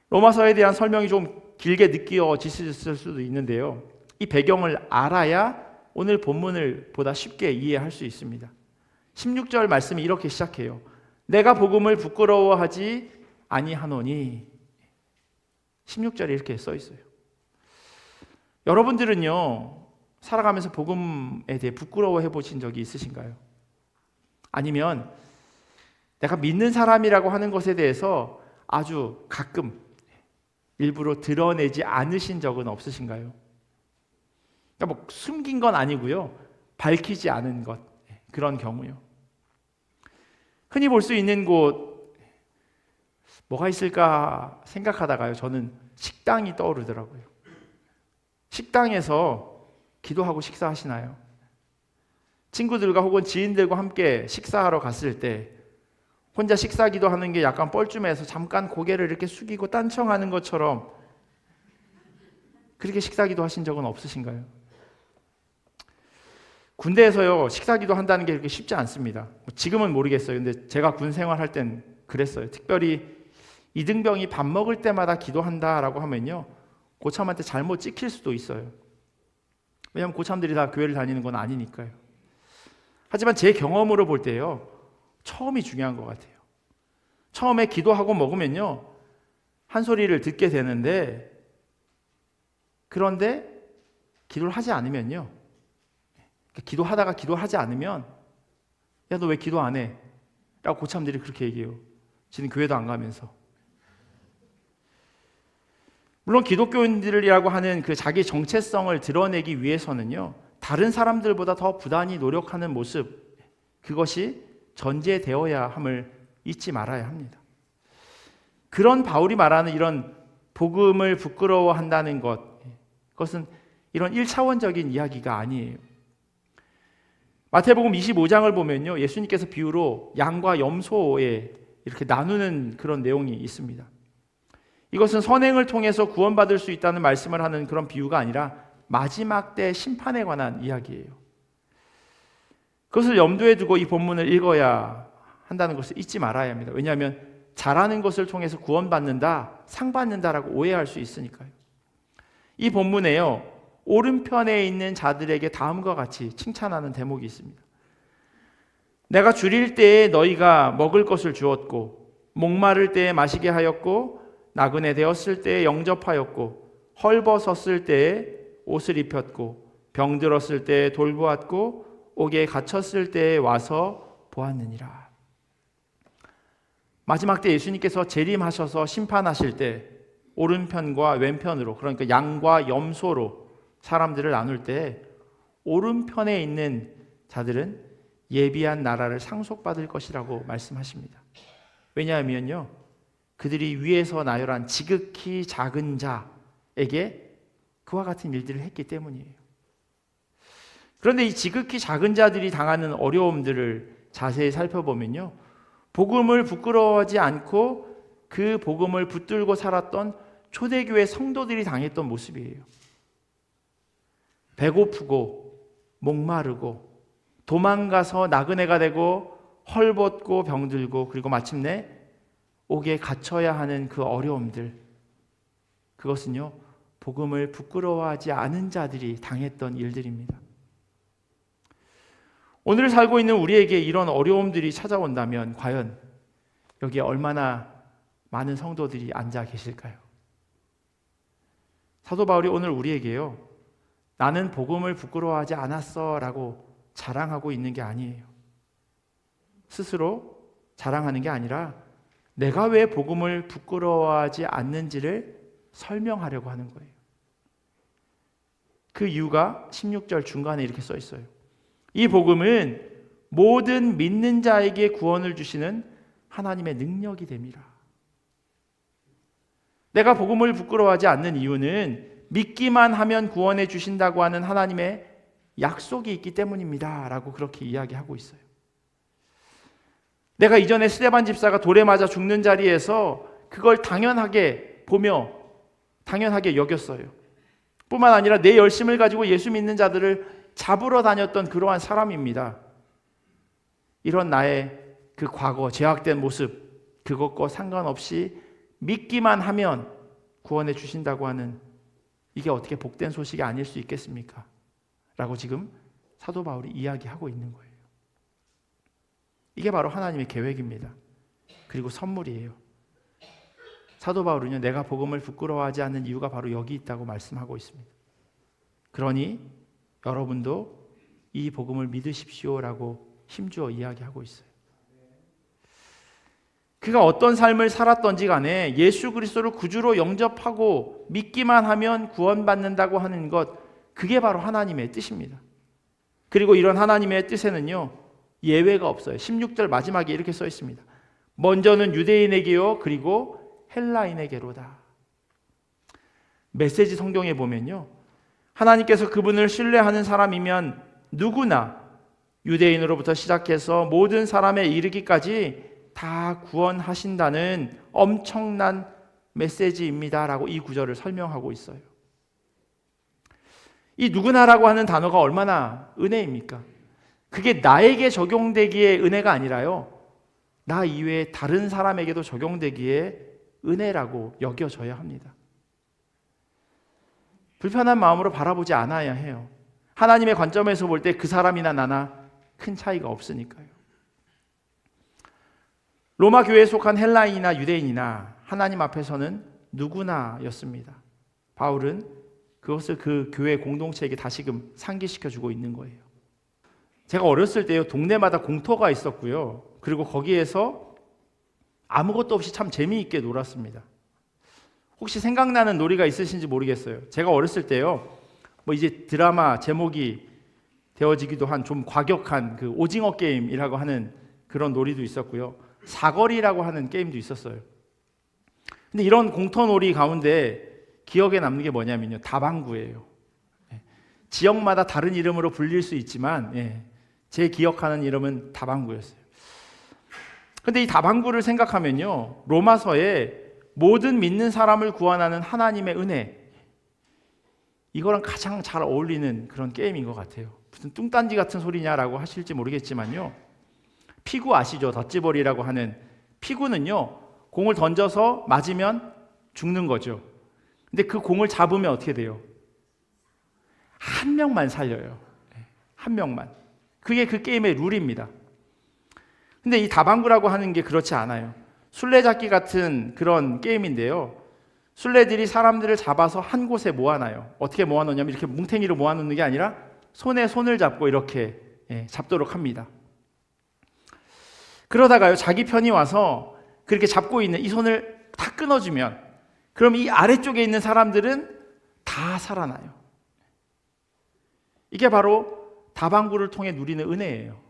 로마서에 대한 설명이 좀 길게 느껴지실 수도 있는데요. 이 배경을 알아야 오늘 본문을 보다 쉽게 이해할 수 있습니다. 16절 말씀이 이렇게 시작해요. 내가 복음을 부끄러워하지 아니하노니. 16절에 이렇게 써 있어요. 여러분들은요, 살아가면서 복음에 대해 부끄러워해 보신 적이 있으신가요? 아니면 내가 믿는 사람이라고 하는 것에 대해서 아주 가끔 일부러 드러내지 않으신 적은 없으신가요? 그러니까 뭐 숨긴 건 아니고요, 밝히지 않은 것, 그런 경우요. 흔히 볼 수 있는 곳 뭐가 있을까 생각하다가요, 저는 식당이 떠오르더라고요. 식당에서 기도하고 식사하시나요? 친구들과 혹은 지인들과 함께 식사하러 갔을 때 혼자 식사 기도하는 게 약간 뻘쭘해서 잠깐 고개를 이렇게 숙이고 딴청하는 것처럼 그렇게 식사 기도하신 적은 없으신가요? 군대에서요, 식사 기도한다는 게 그렇게 쉽지 않습니다. 지금은 모르겠어요. 근데 제가 군 생활할 땐 그랬어요. 특별히 이등병이 밥 먹을 때마다 기도한다라고 하면요, 고참한테 잘못 찍힐 수도 있어요. 왜냐하면 고참들이 다 교회를 다니는 건 아니니까요. 하지만 제 경험으로 볼 때요, 처음이 중요한 것 같아요. 처음에 기도하고 먹으면요, 한 소리를 듣게 되는데, 그런데 기도를 하지 않으면요, 기도하다가 기도하지 않으면 야, 너 왜 기도 안 해? 라고 고참들이 그렇게 얘기해요. 지금 교회도 안 가면서. 물론 기독교인들이라고 하는 그 자기 정체성을 드러내기 위해서는요, 다른 사람들보다 더 부단히 노력하는 모습, 그것이 전제되어야 함을 잊지 말아야 합니다. 그런 바울이 말하는 이런 복음을 부끄러워한다는 것, 그것은 이런 1차원적인 이야기가 아니에요. 마태복음 25장을 보면요, 예수님께서 비유로 양과 염소에 이렇게 나누는 그런 내용이 있습니다. 이것은 선행을 통해서 구원받을 수 있다는 말씀을 하는 그런 비유가 아니라 마지막 때 심판에 관한 이야기예요. 그것을 염두에 두고 이 본문을 읽어야 한다는 것을 잊지 말아야 합니다. 왜냐하면 잘하는 것을 통해서 구원받는다, 상 받는다라고 오해할 수 있으니까요. 이 본문에요, 오른편에 있는 자들에게 다음과 같이 칭찬하는 대목이 있습니다. 내가 줄일 때에 너희가 먹을 것을 주었고, 목마를 때에 마시게 하였고, 나그네 되었을 때에 영접하였고, 헐벗었을 때에 옷을 입혔고, 병들었을 때에 돌보았고, 옥에 갇혔을 때에 와서 보았느니라. 마지막 때 예수님께서 재림하셔서 심판하실 때 오른편과 왼편으로, 그러니까 양과 염소로 사람들을 나눌 때 오른편에 있는 자들은 예비한 나라를 상속받을 것이라고 말씀하십니다. 왜냐하면요, 그들이 위에서 나열한 지극히 작은 자에게 그와 같은 일들을 했기 때문이에요. 그런데 이 지극히 작은 자들이 당하는 어려움들을 자세히 살펴보면요, 복음을 부끄러워하지 않고 그 복음을 붙들고 살았던 초대교회 성도들이 당했던 모습이에요. 배고프고 목마르고 도망가서 나그네가 되고 헐벗고 병들고, 그리고 마침내 옥에 갇혀야 하는 그 어려움들, 그것은요, 복음을 부끄러워하지 않은 자들이 당했던 일들입니다. 오늘 살고 있는 우리에게 이런 어려움들이 찾아온다면 과연 여기에 얼마나 많은 성도들이 앉아 계실까요? 사도 바울이 오늘 우리에게요, 나는 복음을 부끄러워하지 않았어 라고 자랑하고 있는 게 아니에요. 스스로 자랑하는 게 아니라 내가 왜 복음을 부끄러워하지 않는지를 설명하려고 하는 거예요. 그 이유가 16절 중간에 이렇게 써 있어요. 이 복음은 모든 믿는 자에게 구원을 주시는 하나님의 능력이 됨이라. 내가 복음을 부끄러워하지 않는 이유는 믿기만 하면 구원해 주신다고 하는 하나님의 약속이 있기 때문입니다 라고 그렇게 이야기하고 있어요. 내가 이전에 스데반 집사가 돌에 맞아 죽는 자리에서 그걸 당연하게 보며 당연하게 여겼어요. 뿐만 아니라 내 열심을 가지고 예수 믿는 자들을 잡으러 다녔던 그러한 사람입니다. 이런 나의 그 과거 죄악된 모습, 그것과 상관없이 믿기만 하면 구원해 주신다고 하는, 이게 어떻게 복된 소식이 아닐 수 있겠습니까? 라고 지금 사도 바울이 이야기하고 있는 거예요. 이게 바로 하나님의 계획입니다. 그리고 선물이에요. 사도 바울은요, 내가 복음을 부끄러워하지 않는 이유가 바로 여기 있다고 말씀하고 있습니다. 그러니 여러분도 이 복음을 믿으십시오라고 힘주어 이야기하고 있어요. 그가 어떤 삶을 살았던지 간에 예수 그리스도를 구주로 영접하고 믿기만 하면 구원받는다고 하는 것, 그게 바로 하나님의 뜻입니다. 그리고 이런 하나님의 뜻에는요, 예외가 없어요. 16절 마지막에 이렇게 써 있습니다. 먼저는 유대인에게요, 그리고 헬라인에게로다. 메시지 성경에 보면요, 하나님께서 그분을 신뢰하는 사람이면 누구나 유대인으로부터 시작해서 모든 사람에 이르기까지 다 구원하신다는 엄청난 메시지입니다라고 이 구절을 설명하고 있어요. 이 누구나라고 하는 단어가 얼마나 은혜입니까? 그게 나에게 적용되기에 은혜가 아니라요, 나 이외에 다른 사람에게도 적용되기에 은혜라고 여겨져야 합니다. 불편한 마음으로 바라보지 않아야 해요. 하나님의 관점에서 볼 때 그 사람이나 나나 큰 차이가 없으니까요. 로마 교회에 속한 헬라인이나 유대인이나 하나님 앞에서는 누구나였습니다. 바울은 그것을 그 교회 공동체에게 다시금 상기시켜주고 있는 거예요. 제가 어렸을 때요, 동네마다 공터가 있었고요, 그리고 거기에서 아무것도 없이 참 재미있게 놀았습니다. 혹시 생각나는 놀이가 있으신지 모르겠어요. 제가 어렸을 때요, 뭐 이제 드라마 제목이 되어지기도 한 좀 과격한 그 오징어 게임이라고 하는 그런 놀이도 있었고요, 사거리라고 하는 게임도 있었어요. 근데 이런 공터놀이 가운데 기억에 남는 게 뭐냐면요, 다방구예요. 지역마다 다른 이름으로 불릴 수 있지만 제 기억하는 이름은 다방구였어요. 근데 이 다방구를 생각하면요, 로마서에 모든 믿는 사람을 구원하는 하나님의 은혜, 이거랑 가장 잘 어울리는 그런 게임인 것 같아요. 무슨 뚱딴지 같은 소리냐라고 하실지 모르겠지만요, 피구 아시죠? 덧지벌이라고 하는. 피구는요, 공을 던져서 맞으면 죽는 거죠. 근데 그 공을 잡으면 어떻게 돼요? 한 명만 살려요. 한 명만. 그게 그 게임의 룰입니다. 근데 이 다방구라고 하는 게 그렇지 않아요. 술래잡기 같은 그런 게임인데요, 술래들이 사람들을 잡아서 한 곳에 모아놔요. 어떻게 모아놓냐면 이렇게 뭉탱이로 모아놓는 게 아니라 손에 손을 잡고 이렇게 잡도록 합니다. 그러다가요, 자기 편이 와서 그렇게 잡고 있는 이 손을 다 끊어주면, 그럼 이 아래쪽에 있는 사람들은 다 살아나요. 이게 바로 다방구를 통해 누리는 은혜예요.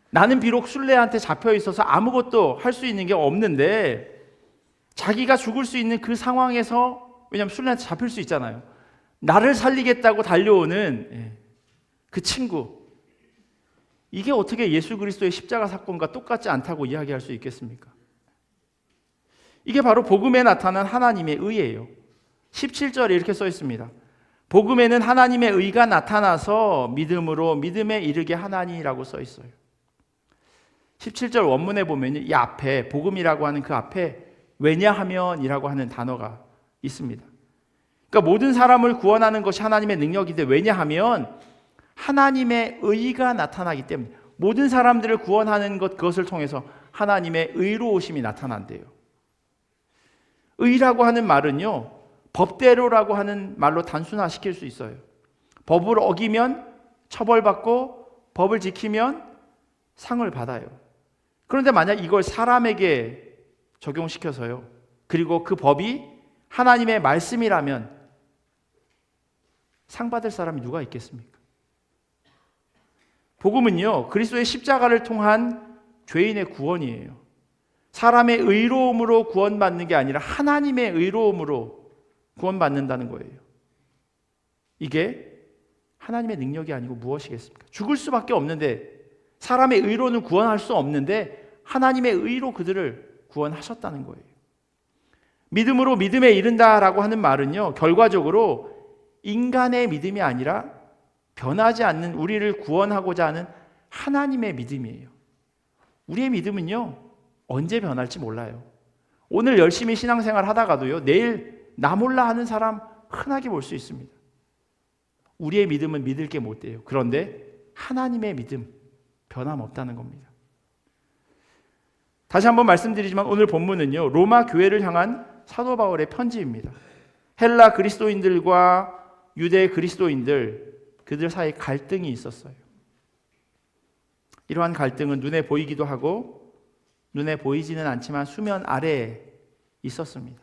나는 비록 술래한테 잡혀 있어서 아무것도 할 수 있는 게 없는데, 자기가 죽을 수 있는 그 상황에서, 왜냐하면 술래한테 잡힐 수 있잖아요, 나를 살리겠다고 달려오는 그 친구, 이게 어떻게 예수 그리스도의 십자가 사건과 똑같지 않다고 이야기할 수 있겠습니까? 이게 바로 복음에 나타난 하나님의 의예요. 17절에 이렇게 써 있습니다. 복음에는 하나님의 의가 나타나서 믿음으로 믿음에 이르게 하나니라고 써 있어요. 17절 원문에 보면 이 앞에, 복음이라고 하는 그 앞에 왜냐하면이라고 하는 단어가 있습니다. 그러니까 모든 사람을 구원하는 것이 하나님의 능력인데, 왜냐하면 하나님의 의가 나타나기 때문에, 모든 사람들을 구원하는 것, 그것을 통해서 하나님의 의로우심이 나타난대요. 의라고 하는 말은요, 법대로라고 하는 말로 단순화시킬 수 있어요. 법을 어기면 처벌받고 법을 지키면 상을 받아요. 그런데 만약 이걸 사람에게 적용시켜서요, 그리고 그 법이 하나님의 말씀이라면 상 받을 사람이 누가 있겠습니까? 복음은요, 그리스도의 십자가를 통한 죄인의 구원이에요. 사람의 의로움으로 구원받는 게 아니라 하나님의 의로움으로 구원받는다는 거예요. 이게 하나님의 능력이 아니고 무엇이겠습니까? 죽을 수밖에 없는데, 사람의 의로는 구원할 수 없는데 하나님의 의로 그들을 구원하셨다는 거예요. 믿음으로 믿음에 이른다라고 하는 말은요, 결과적으로 인간의 믿음이 아니라 변하지 않는 우리를 구원하고자 하는 하나님의 믿음이에요. 우리의 믿음은요, 언제 변할지 몰라요. 오늘 열심히 신앙생활 하다가도요, 내일 나 몰라 하는 사람 흔하게 볼 수 있습니다. 우리의 믿음은 믿을 게 못 돼요. 그런데 하나님의 믿음, 변함없다는 겁니다. 다시 한번 말씀드리지만 오늘 본문은요, 로마 교회를 향한 사도 바울의 편지입니다. 헬라 그리스도인들과 유대 그리스도인들, 그들 사이에 갈등이 있었어요. 이러한 갈등은 눈에 보이기도 하고 눈에 보이지는 않지만 수면 아래에 있었습니다.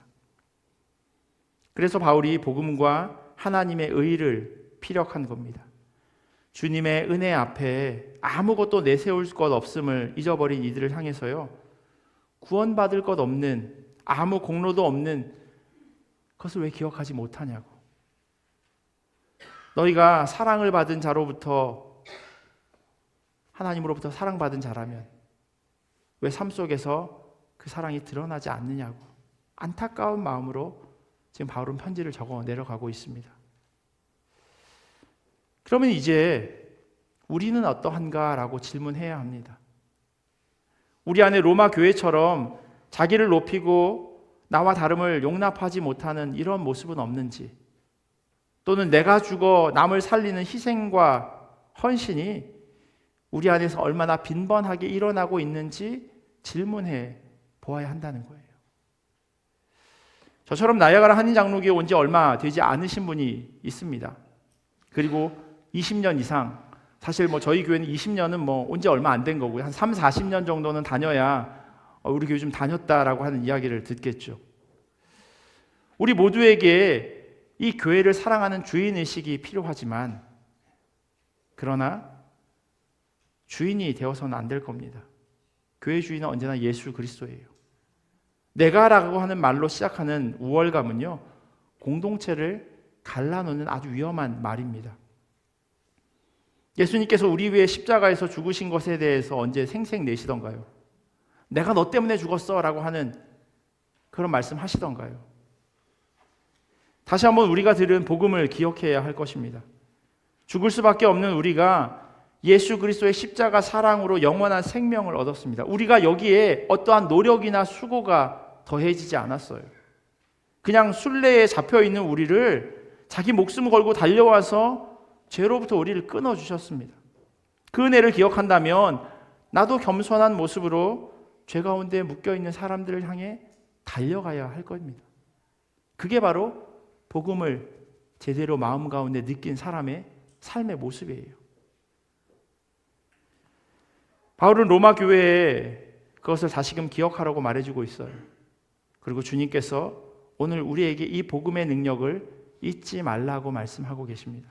그래서 바울이 복음과 하나님의 의를 피력한 겁니다. 주님의 은혜 앞에 아무것도 내세울 것 없음을 잊어버린 이들을 향해서요, 구원받을 것 없는, 아무 공로도 없는 그것을 왜 기억하지 못하냐고. 너희가 사랑을 받은 자로부터, 하나님으로부터 사랑받은 자라면 왜 삶 속에서 그 사랑이 드러나지 않느냐고 안타까운 마음으로 지금 바울은 편지를 적어 내려가고 있습니다. 그러면 이제 우리는 어떠한가라고 질문해야 합니다. 우리 안에 로마 교회처럼 자기를 높이고 나와 다름을 용납하지 못하는 이런 모습은 없는지, 또는 내가 죽어 남을 살리는 희생과 헌신이 우리 안에서 얼마나 빈번하게 일어나고 있는지 질문해 보아야 한다는 거예요. 저처럼 나야가라 한인장로교에 온 지 얼마 되지 않으신 분이 있습니다. 그리고 20년 이상, 사실 저희 교회는 20년은 온 지 얼마 안 된 거고요. 한 3, 40년 정도는 다녀야 우리 교회 좀 다녔다라고 하는 이야기를 듣겠죠. 우리 모두에게 이 교회를 사랑하는 주인의식이 필요하지만, 그러나 주인이 되어서는 안 될 겁니다. 교회 주인은 언제나 예수 그리스도예요. 내가라고 하는 말로 시작하는 우월감은요, 공동체를 갈라놓는 아주 위험한 말입니다. 예수님께서 우리 위해 십자가에서 죽으신 것에 대해서 언제 생색내시던가요? 내가 너 때문에 죽었어 라고 하는 그런 말씀 하시던가요? 다시 한번 우리가 들은 복음을 기억해야 할 것입니다. 죽을 수밖에 없는 우리가 예수 그리스도의 십자가 사랑으로 영원한 생명을 얻었습니다. 우리가 여기에 어떠한 노력이나 수고가 더해지지 않았어요. 그냥 순례에 잡혀있는 우리를 자기 목숨을 걸고 달려와서 죄로부터 우리를 끊어주셨습니다. 그 은혜를 기억한다면 나도 겸손한 모습으로 죄 가운데 묶여있는 사람들을 향해 달려가야 할 겁니다. 그게 바로 복음을 제대로 마음 가운데 느낀 사람의 삶의 모습이에요. 바울은 로마 교회에 그것을 다시금 기억하라고 말해주고 있어요. 그리고 주님께서 오늘 우리에게 이 복음의 능력을 잊지 말라고 말씀하고 계십니다.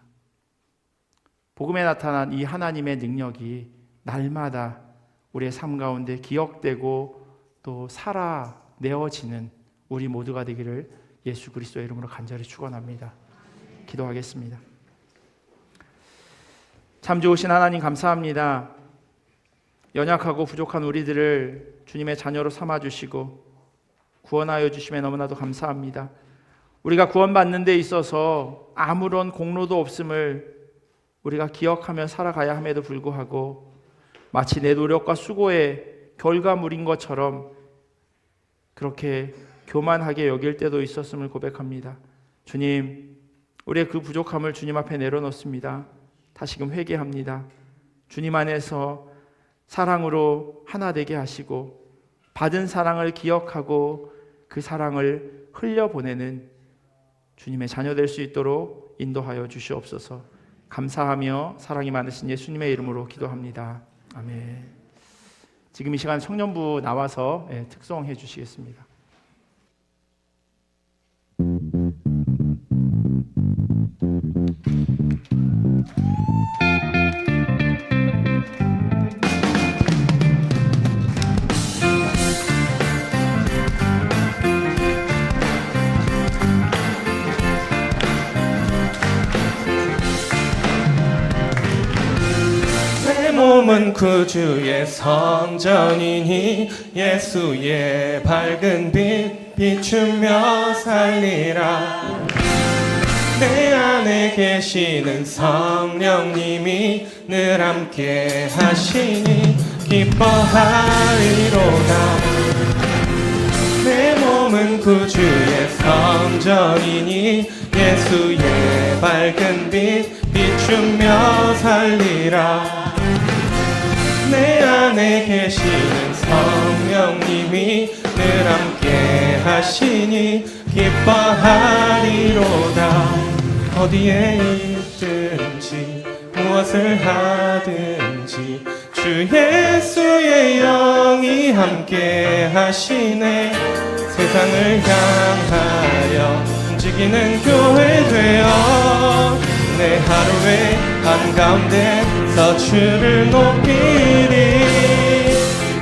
복음에 나타난 이 하나님의 능력이 날마다 우리의 삶 가운데 기억되고 또 살아내어지는 우리 모두가 되기를 예수 그리스도의 이름으로 간절히 축원합니다. 기도하겠습니다. 참 좋으신 하나님 감사합니다. 연약하고 부족한 우리들을 주님의 자녀로 삼아주시고 구원하여 주심에 너무나도 감사합니다. 우리가 구원받는 데 있어서 아무런 공로도 없음을 우리가 기억하며 살아가야 함에도 불구하고 마치 내 노력과 수고의 결과물인 것처럼 그렇게 교만하게 여길 때도 있었음을 고백합니다. 주님, 우리의 그 부족함을 주님 앞에 내려놓습니다. 다시금 회개합니다. 주님 안에서 사랑으로 하나 되게 하시고 받은 사랑을 기억하고 그 사랑을 흘려보내는 주님의 자녀 될 수 있도록 인도하여 주시옵소서. 감사하며 사랑이 많으신 예수님의 이름으로 기도합니다. 아멘. 지금 이 시간 청년부 나와서 특송해 주시겠습니다. 몸은 구주의 성전이니 예수의 밝은 빛 비추며 살리라. 내 안에 계시는 성령님이 늘 함께 하시니 기뻐하리로다. 내 몸은 구주의 성전이니 예수의 밝은 빛 비추며 살리라. 내 안에 계시는 성령님이 늘 함께 하시니 기뻐하리로다. 어디에 있든지 무엇을 하든지 주 예수의 영이 함께 하시네. 세상을 향하여 움직이는 교회 되어 내 하루의 한가운데서 주를 높이리.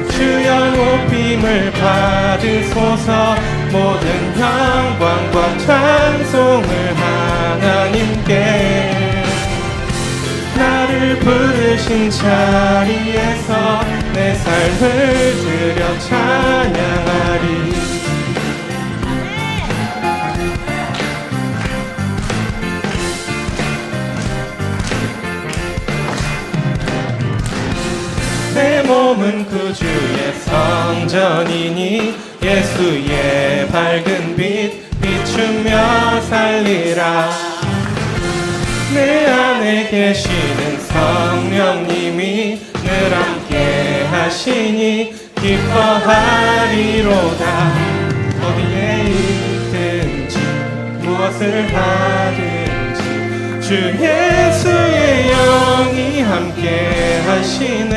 주여 높임을 받으소서. 모든 영광과 찬송을 하나님께. 나를 부르신 자리에서 내 삶을 드려 찬양하리. 내 몸은 구주의 성전이니 예수의 밝은 빛 비추며 살리라. 내 안에 계시는 성령님이 늘 함께 하시니 기뻐하리로다. 어디에 있든지 무엇을 하든지 주 예수의 영이 함께 하시네.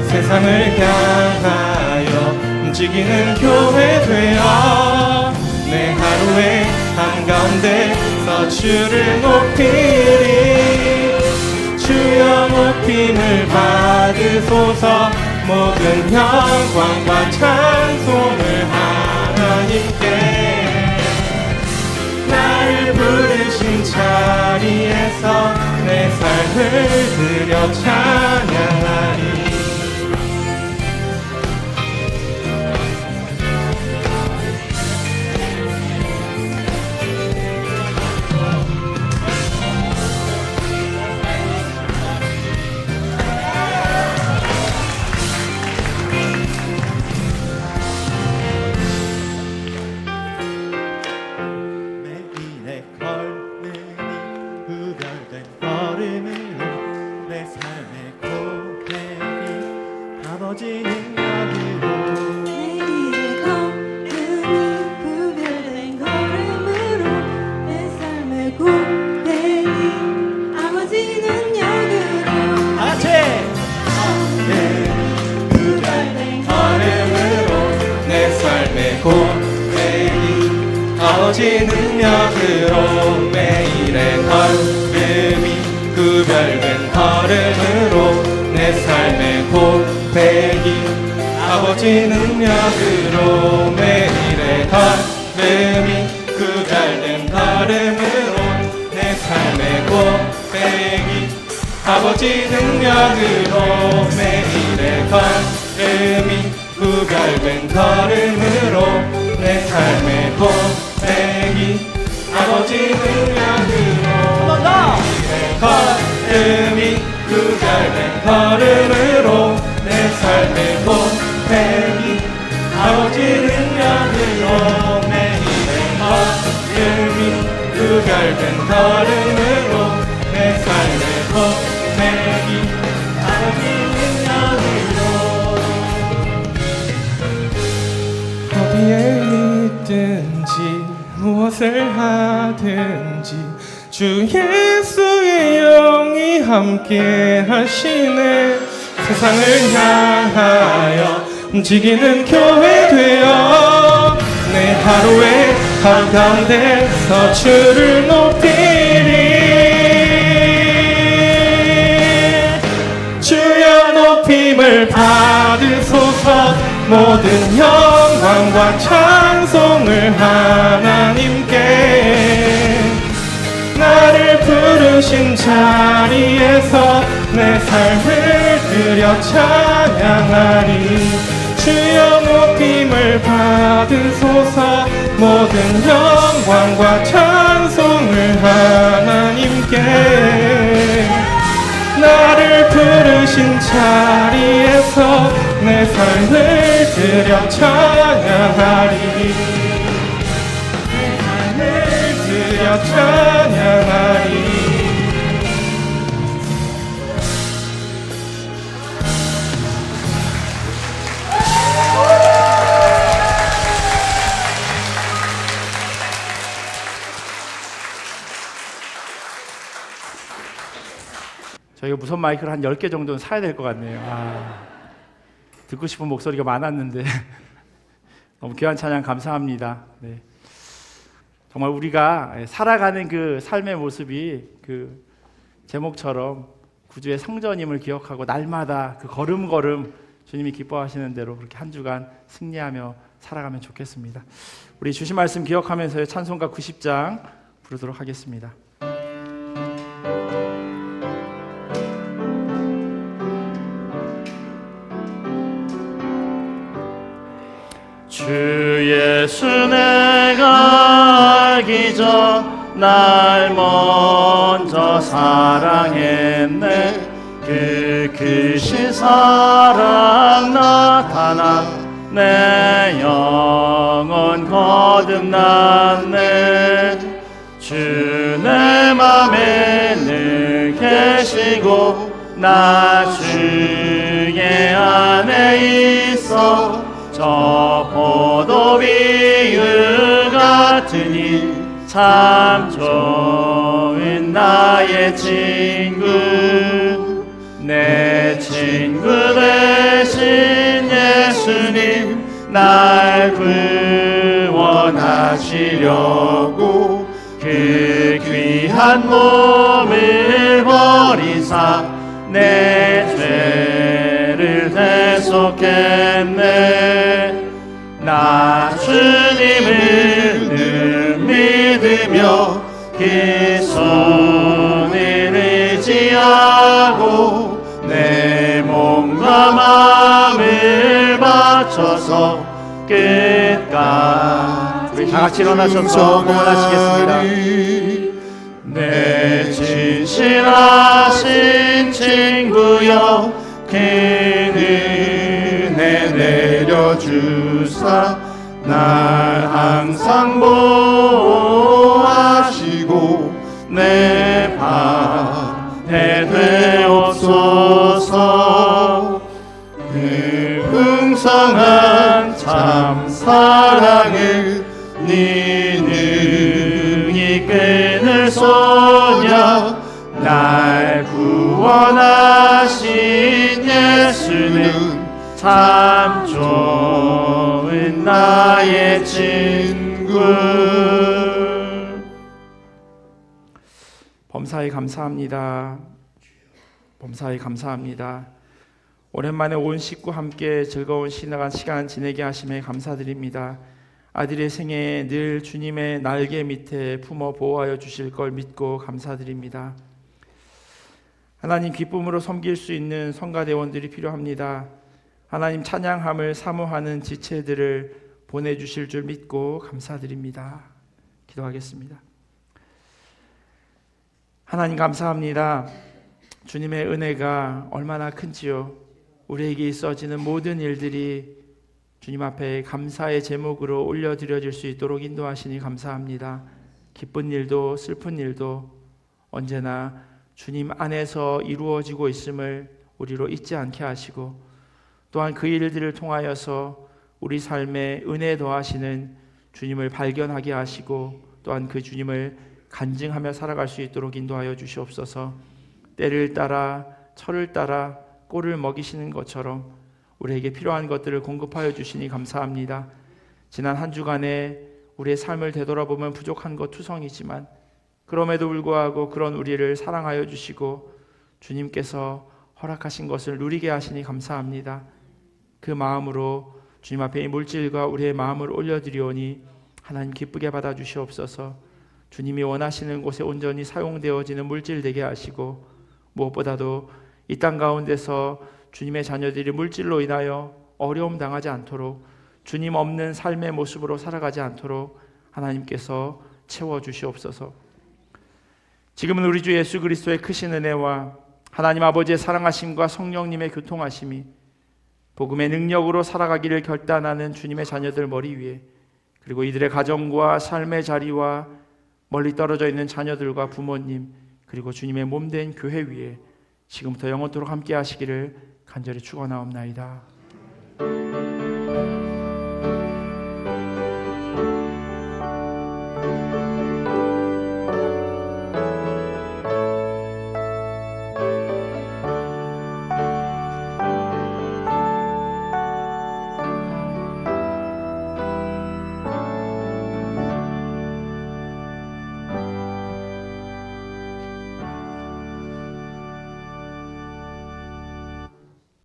세상을 향하여 움직이는 교회 되어 내 하루의 한가운데서 주를 높이리. 주여 높임을 받으소서. 모든 영광과 찬송을 하나님께. 나를 부르신 자리에서 내 삶을 드려 찬양하리. 아버지 능력으로 매일의 걸음이 구별된 걸음으로 내 삶의 고백이 아버지 능력으로 매일의 걸음이 구별된 걸음으로 내 삶의 고백이 아버지 능력으로 매일의 걸음이 구별된 걸음으로 내 삶의 고백이 아버지 능력으로 매일의 걸음이 구별된 걸음으로 내 삶의 고백이 아버지 능력으로 매일의 걸음이 구별된 걸음으로 내 삶의 고백이 아버지 능력으로 어디에 있든지 무엇을 하든지 주 예수의 영이 함께 하시네. 세상을 향하여 움직이는 교회 되어 내 하루의 한가운데서 주를 높이리. 주여 높임을 받으소서. 모든 영광과 찬송을 하나님께. 나를 부르신 자리에서 내 삶을 드려 찬양하리. 주여 높임을 받으소서. 모든 영광과 찬송을 하나님께. 나를 부르신 자리에서 내 삶을 드려 찬양하리. 내 삶을 드려 찬양하리. 저희가 무선 마이크를 한 10개 정도는 사야 될 것 같네요. 듣고 싶은 목소리가 많았는데 너무 귀한 찬양 감사합니다. 네. 정말 우리가 살아가는 그 삶의 모습이 그 제목처럼 구주의 성전임을 기억하고 날마다 그 걸음걸음 주님이 기뻐하시는 대로 그렇게 한 주간 승리하며 살아가면 좋겠습니다. 우리 주신 말씀 기억하면서 찬송가 90장 부르도록 하겠습니다. 주 예수 내가 알기 전 날 먼저 사랑했네. 그 크신 사랑 나타나 내 영혼 거듭났네. 주 내 맘에 늘 계시고 나 주의 안에 있어. 저 포도비유 같으니 참 좋은 나의 친구. 내 친구 되신 예수님 날 구원하시려고 그 귀한 몸을 버리사 내 죄를 대속했네. 나 주님을 늘 믿으며 그 손을 의지하고 내 몸과 마음을 바쳐서 끝까지. 우리 다 같이 일어나셔서 공헌하시겠습니다. 내 진실하신 친구여 그 은혜 내려주사 날 항상 보호하시고 내 방패 되옵소서. 그 풍성한 참 사랑을 네 능히 끊을 소냐. 날 구원하신 예수는 참 좋은 나의 친구. 범사에 감사합니다. 범사에 감사합니다. 오랜만에 온 식구 함께 즐거운 신나간 시간 지내게 하심에 감사드립니다. 아들의 생애에 늘 주님의 날개 밑에 품어 보호하여 주실 걸 믿고 감사드립니다. 하나님 기쁨으로 섬길 수 있는 성가대원들이 필요합니다. 하나님 찬양함을 사모하는 지체들을 보내주실 줄 믿고 감사드립니다. 기도하겠습니다. 하나님 감사합니다. 주님의 은혜가 얼마나 큰지요. 우리에게 있어지는 모든 일들이 주님 앞에 감사의 제목으로 올려드려질 수 있도록 인도하시니 감사합니다. 기쁜 일도 슬픈 일도 언제나 주님 안에서 이루어지고 있음을 우리로 잊지 않게 하시고, 또한 그 일들을 통하여서 우리 삶에 은혜 더하시는 주님을 발견하게 하시고, 또한 그 주님을 간증하며 살아갈 수 있도록 인도하여 주시옵소서. 때를 따라 철을 따라 꼴을 먹이시는 것처럼 우리에게 필요한 것들을 공급하여 주시니 감사합니다. 지난 한 주간에 우리의 삶을 되돌아보면 부족한 것 투성이지만 그럼에도 불구하고 그런 우리를 사랑하여 주시고 주님께서 허락하신 것을 누리게 하시니 감사합니다. 그 마음으로 주님 앞에 이 물질과 우리의 마음을 올려드리오니 하나님 기쁘게 받아주시옵소서. 주님이 원하시는 곳에 온전히 사용되어지는 물질 되게 하시고, 무엇보다도 이 땅 가운데서 주님의 자녀들이 물질로 인하여 어려움 당하지 않도록, 주님 없는 삶의 모습으로 살아가지 않도록 하나님께서 채워주시옵소서. 지금은 우리 주 예수 그리스도의 크신 은혜와 하나님 아버지의 사랑하심과 성령님의 교통하심이 복음의 능력으로 살아가기를 결단하는 주님의 자녀들 머리 위에, 그리고 이들의 가정과 삶의 자리와 멀리 떨어져 있는 자녀들과 부모님, 그리고 주님의 몸된 교회 위에 지금부터 영원토록 함께 하시기를 간절히 축원하옵나이다.